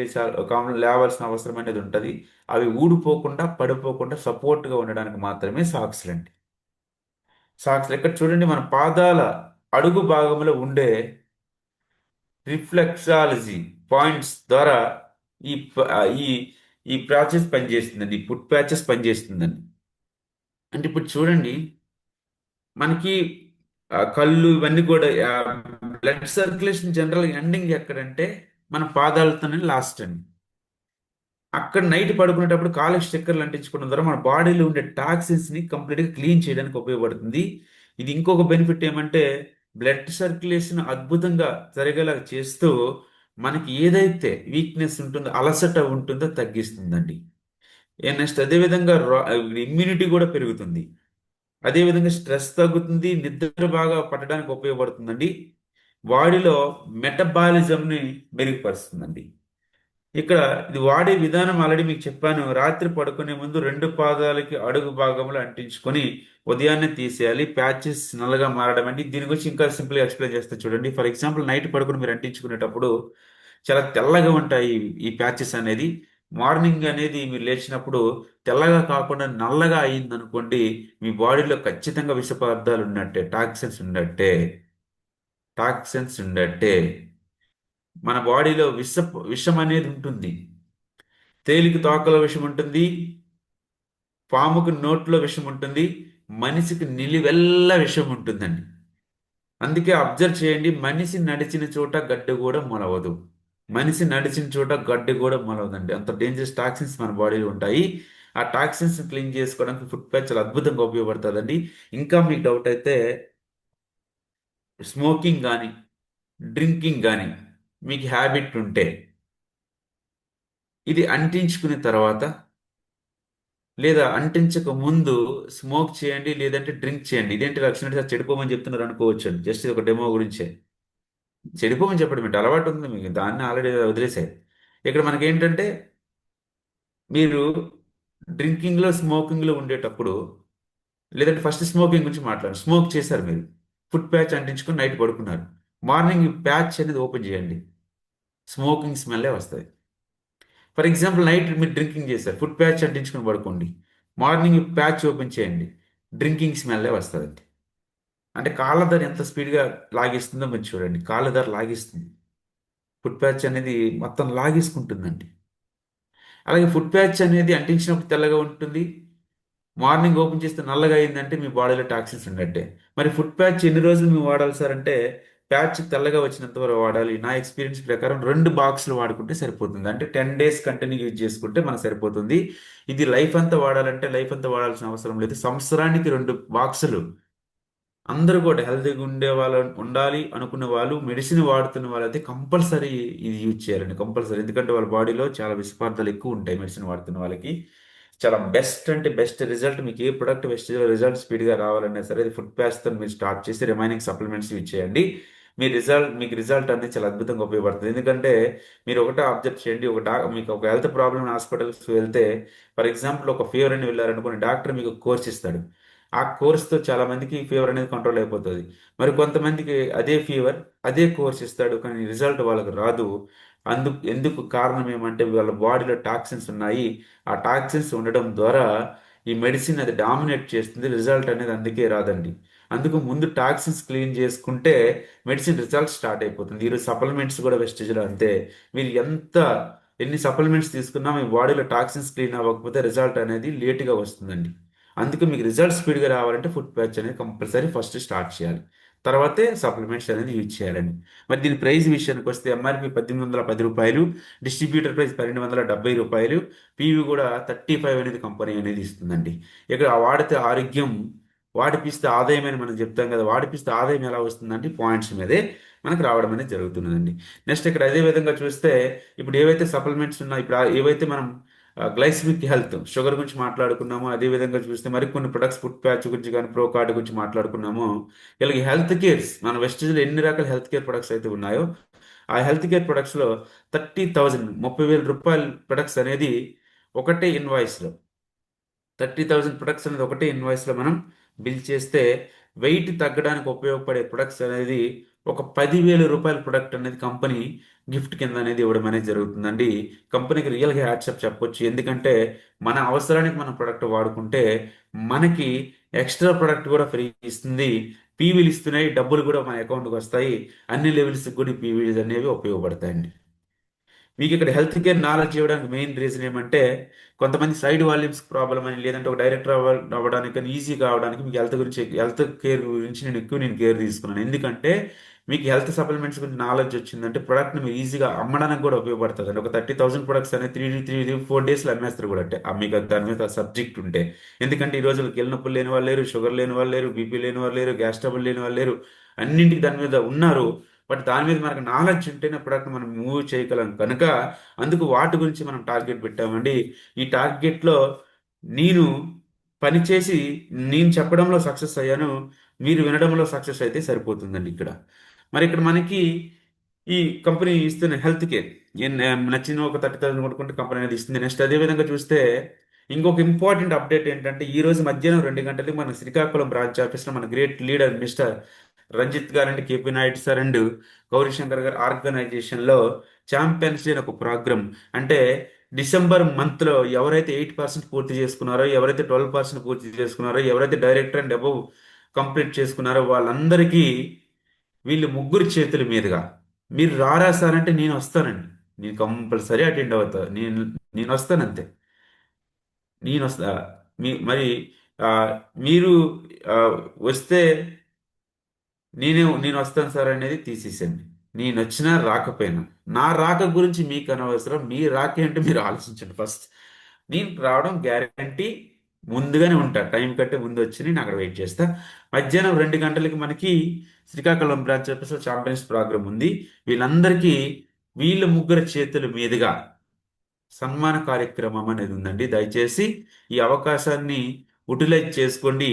లేవాల్సిన అవసరం అనేది ఉంటుంది. అవి ఊడిపోకుండా పడిపోకుండా సపోర్ట్గా ఉండడానికి మాత్రమే సాక్స్లు అండి. సాక్స్లు ఇక్కడ చూడండి, మన పాదాల అడుగు భాగంలో ఉండే రిఫ్లెక్సాలజీ పాయింట్స్ ద్వారా ఈ ప- ఈ ఈ ప్యాచెస్ పనిచేస్తుందండి, ఈ ఫుట్ ప్యాచెస్ పనిచేస్తుందండి. అంటే ఇప్పుడు చూడండి, మనకి కళ్ళు ఇవన్నీ కూడా బ్లడ్ సర్క్యులేషన్ జనరల్ ఎండింగ్ ఎక్కడంటే మన పాదాలతోనే లాస్ట్ అండి. అక్కడ నైట్ పడుకునేటప్పుడు కాళ్ళకి స్టిక్కర్లు అంటించుకోవడం ద్వారా మన బాడీలో ఉండే టాక్సిన్స్ ని కంప్లీట్ గా క్లీన్ చేయడానికి ఉపయోగపడుతుంది. ఇది ఇంకొక బెనిఫిట్ ఏమంటే బ్లడ్ సర్క్యులేషన్ అద్భుతంగా జరిగేలా చేస్తూ మనకి ఏదైతే వీక్నెస్ ఉంటుందో, అలసట ఉంటుందో తగ్గిస్తుందండి. నెక్స్ట్ అదేవిధంగా ఇమ్యూనిటీ కూడా పెరుగుతుంది. అదేవిధంగా స్ట్రెస్ తగ్గుతుంది, నిద్ర బాగా పట్టడానికి ఉపయోగపడుతుందండి. బాడీలో మెటబాలిజంని మెరుగుపరుస్తుందండి. ఇక్కడ ఇది వాడే విధానం ఆల్రెడీ మీకు చెప్పాను. రాత్రి పడుకునే ముందు 2 పాదాలకి అడుగు భాగంలో అంటించుకొని ఉదయాన్నే తీసేయాలి. ప్యాచెస్ నల్లగా మారడం అండి. దీని గురించి ఇంకా సింపుల్గా ఎక్స్ప్లెయిన్ చేస్తే చూడండి. ఫర్ ఎగ్జాంపుల్ నైట్ పడుకుని మీరు అంటించుకునేటప్పుడు చాలా తెల్లగా ఉంటాయి ఈ ప్యాచెస్ అనేది. మార్నింగ్ అనేది మీరు లేచినప్పుడు తెల్లగా కాకుండా నల్లగా అయింది అనుకోండి, మీ బాడీలో ఖచ్చితంగా విష పదార్థాలు ఉన్నట్టే, టాక్సిన్స్ ఉన్నట్టే. మన బాడీలో విషం అనేది ఉంటుంది. తేలికి తోకలో విషం ఉంటుంది, పాముకు నోట్లో విషం ఉంటుంది, మనిషికి నిలువెల్లా విషం ఉంటుందండి. అందుకే అబ్జర్వ్ చేయండి, మనిషి నడిచిన చోట గడ్డి కూడా మొలవదు. మనిషి నడిచిన చోట గడ్డి కూడా మొలవదండి. అంత డేంజరస్ టాక్సిన్స్ మన బాడీలో ఉంటాయి. ఆ టాక్సిన్స్ క్లీన్ చేసుకోవడానికి ఫుట్ ప్యాచ్ చాలా అద్భుతంగా ఉపయోగపడుతుందండి. ఇంకా మీకు డౌట్ అయితే స్మోకింగ్ కానీ డ్రింకింగ్ కానీ మీకు హ్యాబిట్ ఉంటే ఇది అంటించుకున్న తర్వాత లేదా అంటించక ముందు స్మోక్ చేయండి, లేదంటే డ్రింక్ చేయండి. ఇదేంటి లక్షణం సార్ చెడిపోమని చెప్తున్నారు అనుకోవచ్చు. జస్ట్ ఇది ఒక డెమో గురించే. చెడిపోమని చెప్పడం ఏంటి, అలవాటు ఉంది మీకు, దాన్ని ఆల్రెడీ వదిలేసాయి. ఇక్కడ మనకేంటంటే మీరు డ్రింకింగ్లో స్మోకింగ్లో ఉండేటప్పుడు, లేదంటే ఫస్ట్ స్మోకింగ్ గురించి మాట్లాడండి. స్మోక్ చేశారు మీరు, ఫుట్ ప్యాచ్ అంటించుకొని నైట్ పడుకున్నారు. మార్నింగ్ ఈ ప్యాచ్ అనేది ఓపెన్ చేయండి, స్మోకింగ్ స్మెల్లే వస్తుంది. ఫర్ ఎగ్జాంపుల్ నైట్ మీరు డ్రింకింగ్ చేశారు, ఫుట్ ప్యాచ్ అంటించుకొని పడుకోండి, మార్నింగ్ ప్యాచ్ ఓపెన్ చేయండి, డ్రింకింగ్ స్మెల్లే వస్తుంది. అంటే కాళ్ళదారి ఎంత స్పీడ్గా లాగేస్తుందో మీరు చూడండి. కాళ్ళదారి లాగేస్తుంది, ఫుట్ ప్యాచ్ అనేది మొత్తం లాగేసుకుంటుందండి. అలాగే ఫుట్ ప్యాచ్ అనేది అంటించినప్పుడు తెల్లగా ఉంటుంది, మార్నింగ్ ఓపెన్ చేస్తే నల్లగా అయిందంటే మీ బాడీలో టాక్సిన్స్ ఉన్నట్టే. మరి ఫుట్ ప్యాచ్ ఎన్ని రోజులు మేము వాడాలి సార్ అంటే, ప్యాచ్ తెల్లగా వచ్చినంత వరకు వాడాలి. నా ఎక్స్పీరియన్స్ ప్రకారం 2 బాక్సులు వాడుకుంటే సరిపోతుంది. అంటే 10 డేస్ కంటిన్యూ యూజ్ చేసుకుంటే మనకు సరిపోతుంది. ఇది లైఫ్ అంతా వాడాలంటే లైఫ్ అంతా వాడాల్సిన అవసరం లేదు. సంవత్సరానికి 2 బాక్సులు. అందరూ కూడా హెల్తీగా ఉండే వాళ్ళు ఉండాలి అనుకునే వాళ్ళు, మెడిసిన్ వాడుతున్న వాళ్ళైతే కంపల్సరీ ఇది యూజ్ చేయాలండి, కంపల్సరీ. ఎందుకంటే వాళ్ళ బాడీలో చాలా విషపదార్థాలు ఎక్కువ ఉంటాయి మెడిసిన్ వాడుతున్న వాళ్ళకి. చాలా బెస్ట్ అంటే బెస్ట్ రిజల్ట్, మీకు ఏ ప్రొడక్ట్ బెస్ట్ రిజల్ట్ స్పీడ్గా రావాలన్నా సరే అది ఫుడ్ ప్యాచ్తో మీరు స్టార్ట్ చేసి రిమైనింగ్ సప్లిమెంట్స్ యూజ్ చేయండి. మీకు రిజల్ట్ అనేది చాలా అద్భుతంగా ఉపయోగపడుతుంది. ఎందుకంటే మీరు ఒకటే అబ్జర్వ్ చేయండి, మీకు ఒక హెల్త్ ప్రాబ్లమ్ హాస్పిటల్స్ వెళ్తే, ఫర్ ఎగ్జాంపుల్ ఒక ఫీవర్ అని వెళ్ళారనుకోండి, డాక్టర్ మీకు కోర్స్ ఇస్తాడు. ఆ కోర్స్తో చాలా మందికి ఫీవర్ అనేది కంట్రోల్ అయిపోతుంది. మరి కొంతమందికి అదే ఫీవర్, అదే కోర్స్ ఇస్తాడు, కానీ రిజల్ట్ వాళ్ళకి రాదు. ఎందుకు కారణం ఏమంటే వాళ్ళ బాడీలో టాక్సిన్స్ ఉన్నాయి. ఆ టాక్సిన్స్ ఉండడం ద్వారా ఈ మెడిసిన్ అది డామినేట్ చేస్తుంది, రిజల్ట్ అనేది అందుకే రాదండి. అందుకు ముందు టాక్సిన్స్ క్లీన్ చేసుకుంటే మెడిసిన్ రిజల్ట్ స్టార్ట్ అయిపోతుంది. ఈరోజు సప్లిమెంట్స్ కూడా వెస్టేజ్లో అంతే. మీరు ఎన్ని సప్లిమెంట్స్ తీసుకున్నా మీ బాడీలో టాక్సిన్స్ క్లీన్ అవ్వకపోతే రిజల్ట్ అనేది లేట్గా వస్తుందండి. అందుకే మీకు రిజల్ట్ స్పీడ్గా రావాలంటే ఫుడ్ ప్యాచ్ అనేది కంపల్సరీ ఫస్ట్ స్టార్ట్ చేయాలి, తర్వాతే సప్లిమెంట్స్ అనేది యూజ్ చేయాలండి. మరి దీని ప్రైస్ విషయానికి వస్తే ఎంఆర్పి రూ. 1810, డిస్ట్రిబ్యూటర్ ప్రైస్ రూ. 1270, పీవీ కూడా 35 అనేది కంపెనీ అనేది ఇస్తుందండి. ఇక్కడ వాడితే ఆరోగ్యం, వాడిపిస్తే ఆదాయం అని మనం చెప్తాం కదా, వాడిపిస్తే ఆదాయం ఎలా వస్తుందంటే పాయింట్స్ మీదే మనకు రావడం అనేది జరుగుతున్నదండి. నెక్స్ట్ ఇక్కడ అదే విధంగా చూస్తే, ఇప్పుడు ఏవైతే సప్లిమెంట్స్ ఉన్నాయో, ఇప్పుడు ఏవైతే మనం గ్లైసిమిక్ హెల్త్ షుగర్ గురించి మాట్లాడుకున్నామో, అదే విధంగా చూస్తే మరికొన్ని ప్రొడక్ట్స్ ఫుడ్ ప్యాచ్ గురించి కానీ ప్రో కార్డ్ గురించి మాట్లాడుకున్నామో, ఇలాగ హెల్త్ కేర్స్ మన వెస్టేజ్లో ఎన్ని రకాల హెల్త్ కేర్ ప్రొడక్ట్స్ అయితే ఉన్నాయో, ఆ హెల్త్ కేర్ ప్రొడక్ట్స్లో 30,000 ప్రొడక్ట్స్ అనేది ఒకటే ఇన్వాయిస్లో, 30,000 ప్రొడక్ట్స్ అనేది ఒకటే ఇన్వాయిస్లో మనం బిల్ చేస్తే, వెయిట్ తగ్గడానికి ఉపయోగపడే ప్రొడక్ట్స్ అనేది ఒక రూ. 10,000 ప్రొడక్ట్ అనేది కంపెనీ గిఫ్ట్ కింద అనేది ఇవ్వడం అనేది జరుగుతుందండి. కంపెనీకి రియల్గా హ్యాట్సప్ చెప్పొచ్చు. ఎందుకంటే మన అవసరానికి మనం ప్రొడక్ట్ వాడుకుంటే మనకి ఎక్స్ట్రా ప్రొడక్ట్ కూడా ఫ్రీ ఇస్తుంది. పీవీలు ఇస్తున్నాయి, డబ్బులు కూడా మన అకౌంట్కి వస్తాయి. అన్ని లెవెల్స్కి కూడా పీవీలు అనేవి ఉపయోగపడతాయండి. మీకు ఇక్కడ హెల్త్ కేర్ నాలెడ్జ్ ఇవ్వడానికి మెయిన్ రీజన్ ఏమంటే, కొంతమంది సైడ్ వాల్యూమ్స్ ప్రాబ్లం అని, లేదంటే ఒక డైరెక్టర్ అవ్వడానికి కానీ ఈజీ కావడానికి మీకు హెల్త్ కేర్ గురించి నేను కేర్ తీసుకున్నాను. ఎందుకంటే మీకు హెల్త్ సప్లిమెంట్స్ గురించి నాలెడ్జ్ వచ్చిందంటే ప్రొడక్ట్ని మీరు ఈజీగా అమ్మడానికి కూడా ఉపయోగపడుతుంది అండి. ఒక 30,000 ప్రొడక్ట్స్ అనేది 3 4 డేస్లో అమ్మేస్తారు కూడా, అంటే మీకు దాని మీద సబ్జెక్ట్ ఉంటే. ఎందుకంటే ఈ రోజుల్లో కీళ్ళ నొప్పులు లేని వాళ్ళు లేరు, షుగర్ లేని వాళ్ళు లేరు, బీపీ లేని వాళ్ళు లేరు, గ్యాస్ ట్రబుల్ లేని వాళ్ళు లేరు, అన్నింటికి దాని మీద ఉన్నారు. బట్ దాని మీద మనకు నాలెడ్జ్ ఉంటేనే ప్రొడక్ట్ మనం మూవ్ చేయగలం కనుక, అందుకు వాటి గురించి మనం టార్గెట్ పెట్టామండి. ఈ టార్గెట్లో నేను పనిచేసి నేను చెప్పడంలో సక్సెస్ అయ్యాను, మీరు వినడంలో సక్సెస్ అయితే సరిపోతుందండి ఇక్కడ. మరి ఇక్కడ మనకి ఈ కంపెనీ ఇస్తున్న హెల్త్ కేర్ నచ్చిన ఒక 30,000 కొనుక్కుంటే కంపెనీ అనేది ఇస్తుంది. నెక్స్ట్ అదే విధంగా చూస్తే ఇంకొక ఇంపార్టెంట్ అప్డేట్ ఏంటంటే, ఈ రోజు మధ్యాహ్నం 2 గంటలకి మన శ్రీకాకుళం బ్రాంచ్ ఆఫీస్లో మన గ్రేట్ లీడర్ మిస్టర్ రంజిత్ గారు and KP Naidu sir and Gauri Shankar గారు ఆర్గనైజేషన్లో ఛాంపియన్స్ డే అనే ఒక ప్రోగ్రామ్, అంటే డిసెంబర్ మంత్లో ఎవరైతే 8% పూర్తి చేసుకున్నారో, ఎవరైతే 12% పూర్తి చేసుకున్నారో, ఎవరైతే డైరెక్టర్ అండ్ అబవ్ కంప్లీట్ చేసుకున్నారో వాళ్ళందరికీ వీళ్ళు ముగ్గురు చేతుల మీదుగా మీరు రారా సార్ అంటే నేను వస్తానండి, నేను కంపల్సరీ అటెండ్ అవుతా, నేను వస్తానంతే. నేను వస్తా. మరి ఆ, మీరు ఆ, వస్తే నేను వస్తాను సార్ అనేది తీసేసండి. నేను వచ్చినా రాకపోయినా నా రాక గురించి మీకు అనవసరం, మీ రాక ఏంటో మీరు ఆలోచించండి ఫస్ట్. దీనికి రావడం గ్యారంటీ. ముందుగానే ఉంటా, టైం కంటే ముందు వచ్చి నేను అక్కడ వెయిట్ చేస్తా. మధ్యాహ్నం 2 గంటలకి మనకి శ్రీకాకుళం బ్రాంచ్ ఆఫీస్లో ఛాంపియన్స్ ప్రోగ్రామ్ ఉంది. వీళ్ళందరికీ వీళ్ళ ముగ్గురు చేతుల మీదుగా సన్మాన కార్యక్రమం అనేది ఉందండి. దయచేసి ఈ అవకాశాన్ని యూటిలైజ్ చేసుకోండి.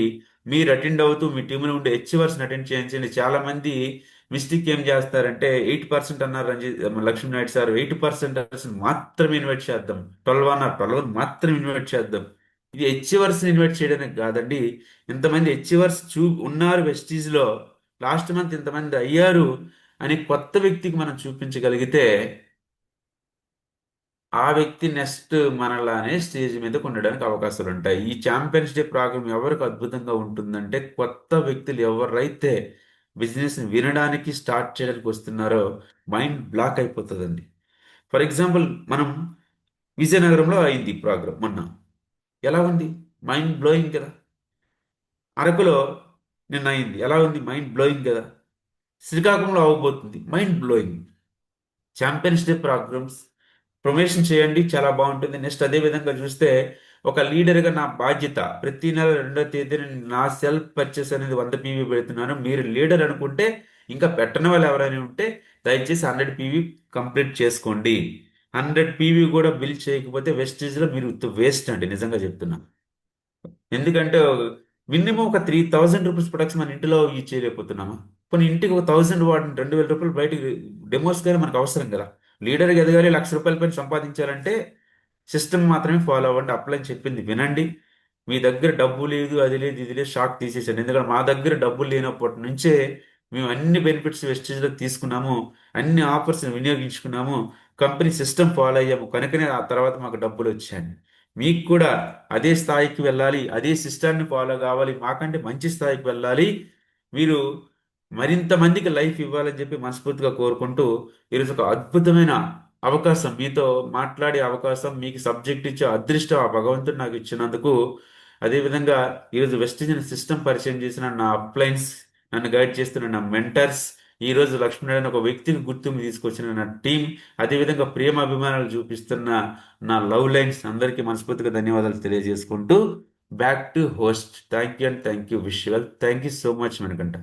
మీరు అటెండ్ అవుతూ మీ టీంలో ఉండే హెచ్వర్స్ని అటెండ్ చేయించండి. చాలా మంది మిస్టేక్ ఏం చేస్తారంటే 8% అన్నారు లక్ష్మీ నాయుడు సార్. 8% మాత్రమే ఇన్వైట్ చేద్దాం, 12 అన్నారు, 12 మాత్రం ఇన్వైట్ చేద్దాం. ఇది హెచ్వర్స్ ఇన్వైట్ చేయడానికి కాదండి. ఇంతమంది హెచ్వర్స్ ఉన్నారు వెస్టీజ్లో, లాస్ట్ మంత్ ఇంతమంది అయ్యారు అని కొత్త వ్యక్తికి మనం చూపించగలిగితే ఆ వ్యక్తి నెక్స్ట్ మనలానే స్టేజ్ మీద ఉండడానికి అవకాశాలు ఉంటాయి. ఈ ఛాంపియన్స్ డే ప్రోగ్రామ్ ఎవరికి అద్భుతంగా ఉంటుందంటే, కొత్త వ్యక్తులు ఎవరైతే బిజినెస్ వినడానికి స్టార్ట్ చేయడానికి వస్తున్నారో మైండ్ బ్లాక్ అయిపోతుందండి. ఫర్ ఎగ్జాంపుల్, మనం విజయనగరంలో అయింది ఈ ప్రోగ్రామ్ మొన్న. ఎలా ఉంది? మైండ్ బ్లోయింగ్ కదా. అరకులో నిన్న అయింది, ఎలా ఉంది? మైండ్ బ్లోయింగ్ కదా. శ్రీకాకుళంలో అవ్వబోతుంది, mind blowing. Champions day programs promotion చేయండి, చాలా బాగుంటుంది. నెక్స్ట్ అదే విధంగా చూస్తే, ఒక లీడర్గా నా బాధ్యత ప్రతి నెల 2వ తేదీన నా సెల్ఫ్ పర్చేస్ అనేది 100 PV పెడుతున్నాను. మీరు లీడర్ అనుకుంటే, ఇంకా పెట్టని వాళ్ళు ఎవరైనా ఉంటే దయచేసి 100 PV కంప్లీట్ చేసుకోండి. 100 PV కూడా బిల్ చేయకపోతే వెస్టేజ్లో మీరు వేస్ట్ అండి, నిజంగా చెప్తున్నా. ఎందుకంటే మినిమం ఒక 3000 రూపీస్ ప్రొడక్ట్స్ మన ఇంటిలో యూజ్ చేయలేకపోతున్నామా? కొన్ని ఇంటికి ఒక 1000 వాడిని 2000 రూపాయలు బయటికి డెమోస్ కానీ మనకు అవసరం కదా. లీడర్కి ఎదగాలి, 1,00,000 రూపాయల పైన సంపాదించాలంటే సిస్టమ్ మాత్రమే ఫాలో అవ్వండి. అప్లై చెప్పింది వినండి. మీ దగ్గర డబ్బు లేదు, అది లేదు, ఇది లేదు, షాక్ తీసేసాను. ఎందుకంటే మా దగ్గర డబ్బులు లేనప్పటి నుంచే మేము అన్ని బెనిఫిట్స్ వెస్టేజ్లో తీసుకున్నాము, అన్ని ఆఫర్స్ వినియోగించుకున్నాము, కంపెనీ సిస్టమ్ ఫాలో అయ్యాము, కనుకనే ఆ తర్వాత మాకు డబ్బులు వచ్చాయి. మీకు కూడా అదే స్థాయికి వెళ్ళాలి, అదే సిస్టాన్ని ఫాలో కావాలి, మాకంటే మంచి స్థాయికి వెళ్ళాలి, మీరు మరింత మందికి లైఫ్ ఇవ్వాలని చెప్పి మనస్ఫూర్తిగా కోరుకుంటూ, ఈరోజు ఒక అద్భుతమైన అవకాశం, మీతో మాట్లాడే అవకాశం, మీకు సబ్జెక్ట్ ఇచ్చే అదృష్టం ఆ భగవంతుడు నాకు ఇచ్చినందుకు. అదేవిధంగా ఈరోజు వెస్టిజ్ సిస్టమ్ పరిచయం చేసిన నా అప్లైన్స్, నన్ను గైడ్ చేస్తున్న నా మెంటర్స్, ఈరోజు లక్ష్మీనారాయణ ఒక వ్యక్తికి గుర్తింపు తీసుకొచ్చిన నా టీం, అదేవిధంగా ప్రేమ అభిమానాలు చూపిస్తున్న నా లవ్ లైన్స్ అందరికీ మనస్ఫూర్తిగా ధన్యవాదాలు తెలియజేసుకుంటూ, back to host. Thank you and thank you Vishwal. Thank you so much మనకంట.